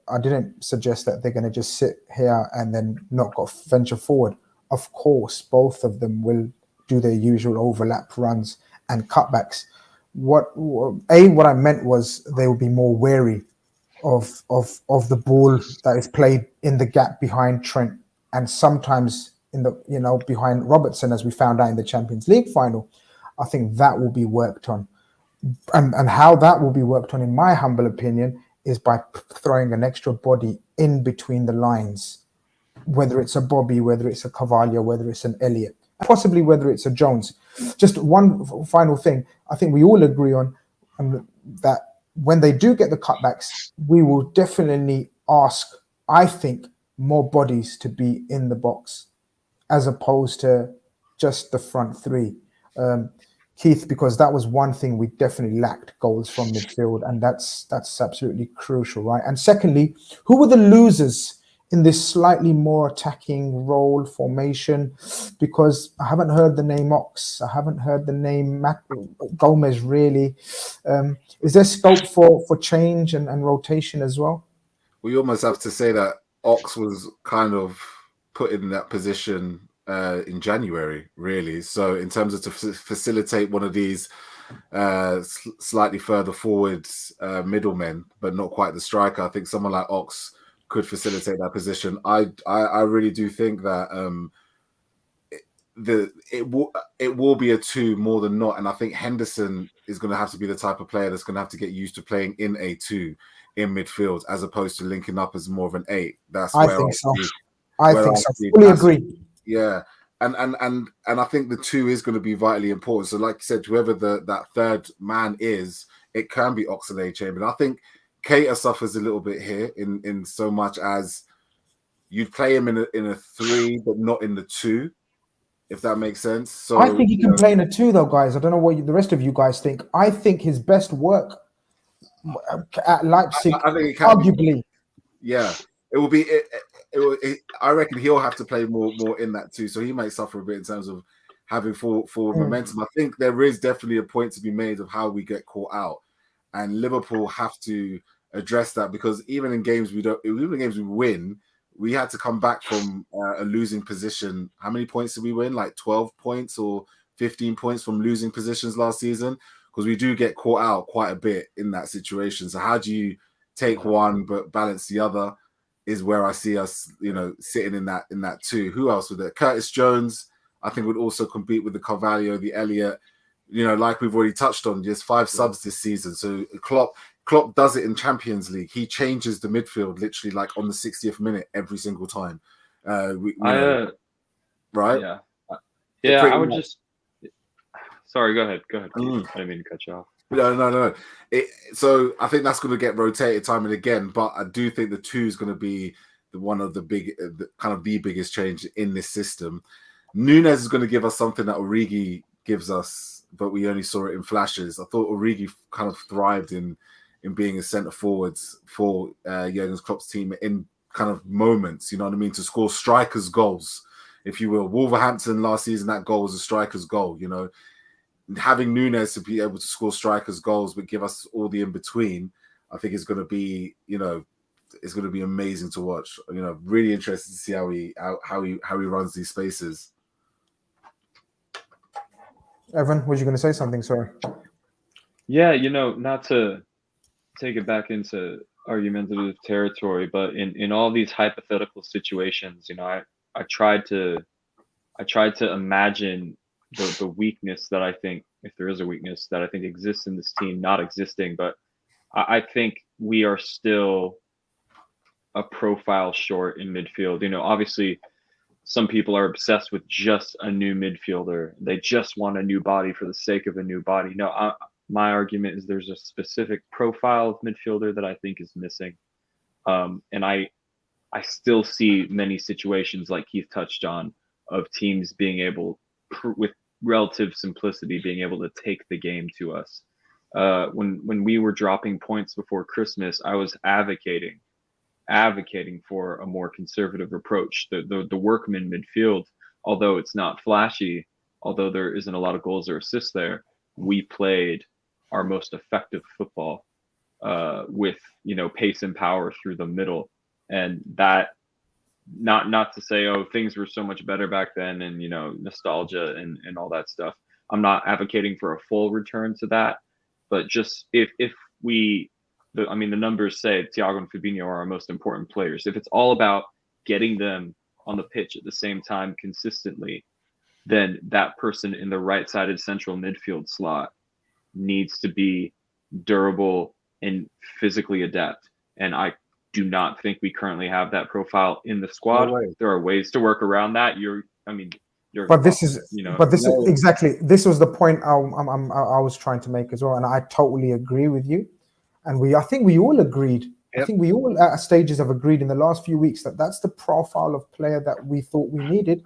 I didn't suggest that they're gonna just sit here and then not go venture forward. Of course, both of them will do their usual overlap runs and cutbacks. What I meant was they will be more wary of the ball that is played in the gap behind Trent, and sometimes in the behind Robertson, as we found out in the Champions League final. I think that will be worked on, and how that will be worked on, in my humble opinion, is by throwing an extra body in between the lines, whether it's a Bobby, whether it's a Carvalho, whether it's an Elliott, possibly whether it's a Jones. Just one final thing, I think we all agree on that when they do get the cutbacks, we will definitely ask, I think, more bodies to be in the box as opposed to just the front three. Keith, because that was one thing we definitely lacked, goals from midfield, and that's absolutely crucial, right? And secondly, who were the losers in this slightly more attacking role formation? Because I haven't heard the name Ox, I haven't heard the name Gomez really. Is there scope for change and rotation as well? We almost have to say that Ox was kind of put in that position in January, really. So in terms of to facilitate one of these slightly further forward middlemen, but not quite the striker, I think someone like Ox could facilitate that position. I really do think that it will be a 2 more than not, and I think Henderson is going to have to be the type of player that's going to have to get used to playing in a 2 in midfield as opposed to linking up as more of an 8. That's I where think so. I think so. Fully agree. Yeah, and I think the 2 is going to be vitally important. So, like you said, whoever that third man is, it can be Oxlade-Chamberlain. I think Keita suffers a little bit here in so much as you'd play him in a 3, but not in the 2, if that makes sense. So I think he can play in a 2, though, guys. I don't know what the rest of you guys think. I think his best work at Leipzig, I think it can arguably. Yeah, it will be. I reckon he'll have to play more in that too. So he might suffer a bit in terms of having forward momentum. I think there is definitely a point to be made of how we get caught out, and Liverpool have to address that, because even in games we win, we had to come back from a losing position. How many points did we win? Like 12 points or 15 points from losing positions last season, because we do get caught out quite a bit in that situation. So how do you take one but balance the other is where I see us, sitting in that 2. Who else with it? Curtis Jones, I think, would also compete with the Carvalho, the Elliott. Like we've already touched on, there's 5 subs this season. So Klopp does it in Champions League. He changes the midfield literally like on the 60th minute every single time. Right? Yeah. I would just. Sorry, go ahead. I didn't mean to cut you off. No. So I think that's going to get rotated time and again, but I do think the 2 is going to be one of the the biggest change in this system. Nunes is going to give us something that Origi gives us, but we only saw it in flashes. I thought Origi kind of thrived in being a centre forwards for Jurgen Klopp's team in kind of moments, you know what I mean, to score strikers' goals, if you will. Wolverhampton last season, that goal was a striker's goal, you know. Having Nunes to be able to score strikers' goals but give us all the in between, I think is going to be, you know, it's going to be amazing to watch. You know, really interested to see how he runs these spaces. Evan, was you going to say something? Sorry. Yeah, you know, not to take it back into argumentative territory, but in all these hypothetical situations, you know, I tried to imagine the weakness that I think, if there is a weakness that I think exists in this team, not existing, but I think we are still a profile short in midfield. You know, obviously some people are obsessed with just a new midfielder. They just want a new body for the sake of a new body. No, my argument is there's a specific profile of midfielder that I think is missing. And I still see many situations like Keith touched on of teams being able, with relative simplicity, being able to take the game to us. When we were dropping points before Christmas, I was advocating for a more conservative approach. The workman midfield, although it's not flashy, although there isn't a lot of goals or assists there, we played our most effective football with, you know, pace and power through the middle. And that, not to say, oh, things were so much better back then, and, you know, nostalgia and all that stuff. I'm not advocating for a full return to that, but just if we, the numbers say Thiago and Fabinho are our most important players. If it's all about getting them on the pitch at the same time consistently, then that person in the right-sided central midfield slot needs to be durable and physically adept. And I do not think we currently have that profile in the squad. No way. There are ways to work around that. But this is exactly, this was the point I was trying to make as well, and I totally agree with you. And I think we all agreed. Yep. I think we all at stages have agreed in the last few weeks that that's the profile of player that we thought we needed,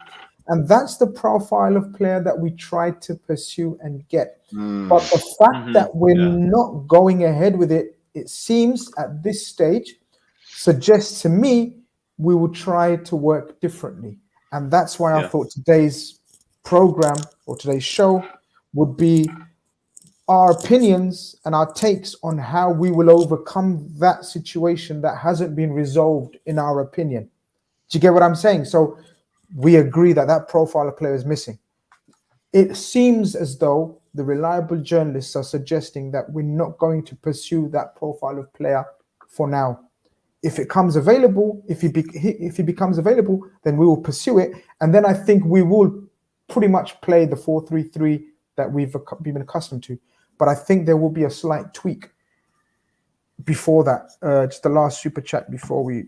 and that's the profile of player that we tried to pursue and get. But the fact that we're not going ahead with it, it seems at this stage, suggests to me we will try to work differently. And that's why I thought today's program or today's show would be our opinions and our takes on how we will overcome that situation that hasn't been resolved in our opinion. Do you get what I'm saying? So we agree that that profile of player is missing. It seems as though the reliable journalists are suggesting that we're not going to pursue that profile of player for now. If it comes available, if he becomes available, then we will pursue it. And then I think we will pretty much play the 4-3-3 that we've been accustomed to. But I think there will be a slight tweak before that. Just the last super chat before we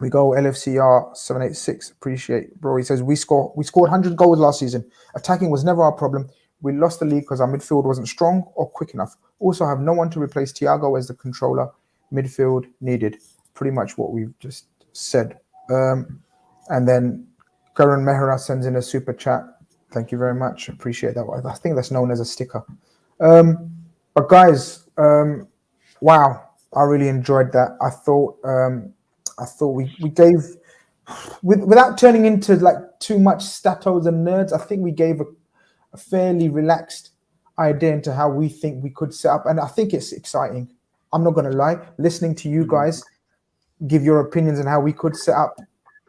go. LFCR 786, appreciate, bro. He says we scored 100 goals last season. Attacking was never our problem. We lost the league because our midfield wasn't strong or quick enough. Also have no one to replace Thiago as the controller. Midfield needed. Pretty much what we've just said. And then Karan Mehra sends in a super chat. Thank you very much. Appreciate that. I think that's known as a sticker. But guys, wow, I really enjoyed that. I thought we gave, without turning into like too much statos and nerds, I think we gave a fairly relaxed idea into how we think we could set up. And I think it's exciting. I'm not going to lie. Listening to you guys give your opinions on how we could set up,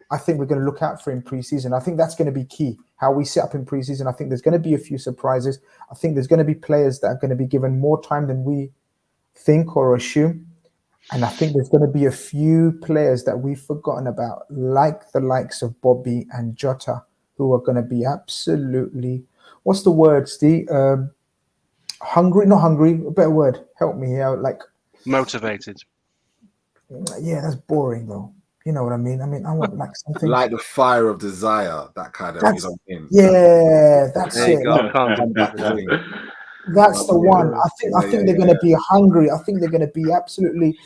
I think we're going to look out for in preseason. I think that's going to be key, how we set up in preseason. I think there's going to be a few surprises. I think there's going to be players that are going to be given more time than we think or assume. And I think there's going to be a few players that we've forgotten about, like the likes of Bobby and Jota, who are going to be absolutely, what's the word, Steve? Hungry, not hungry, a better word. Help me here. Like motivated. Yeah, that's boring though. You know what I mean? I want like something like the fire of desire, that kind of. Yeah, that's it. That's the one. I Yeah, think they're going to be hungry. I think they're going to be absolutely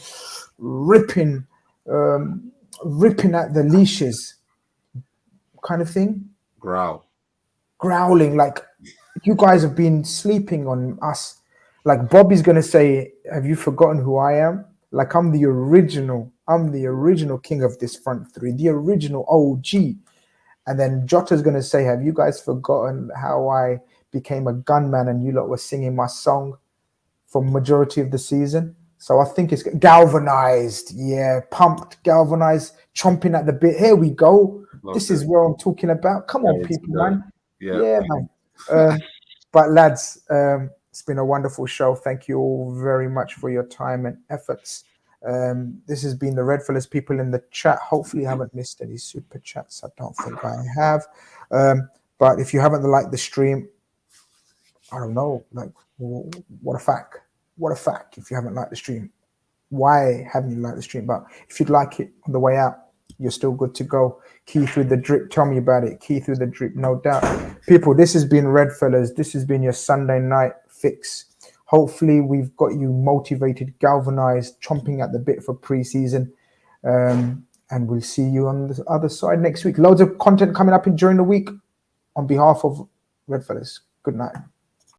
ripping, ripping at the leashes, kind of thing, growl. growling like you guys have been sleeping on us. Like Bobby's going to say, "Have you forgotten who I am?" Like I'm the original. I'm the original king of this front three, the original OG. And then Jota's going to say, "Have you guys forgotten how I became a gunman and you lot were singing my song for majority of the season?" So I think it's galvanized, yeah, pumped, galvanized, chomping at the bit. Here we go. This is what I'm talking about. Come on, people, man. Yeah, man. But lads, it's been a wonderful show. Thank you all very much for your time and efforts. This has been the REDFELLAS people in the chat. Hopefully, I haven't missed any super chats. I don't think I have. But if you haven't liked the stream, I don't know. Like, what a fact! What a fact! If you haven't liked the stream, why haven't you liked the stream? But if you'd like it on the way out, you're still good to go. Key through the drip. Tell me about it. Key through the drip, no doubt. People, this has been REDFELLAS. This has been your Sunday night fix. Hopefully, we've got you motivated, galvanized, chomping at the bit for preseason. And we'll see you on the other side next week. Loads of content coming up during the week on behalf of REDFELLAS. Good night.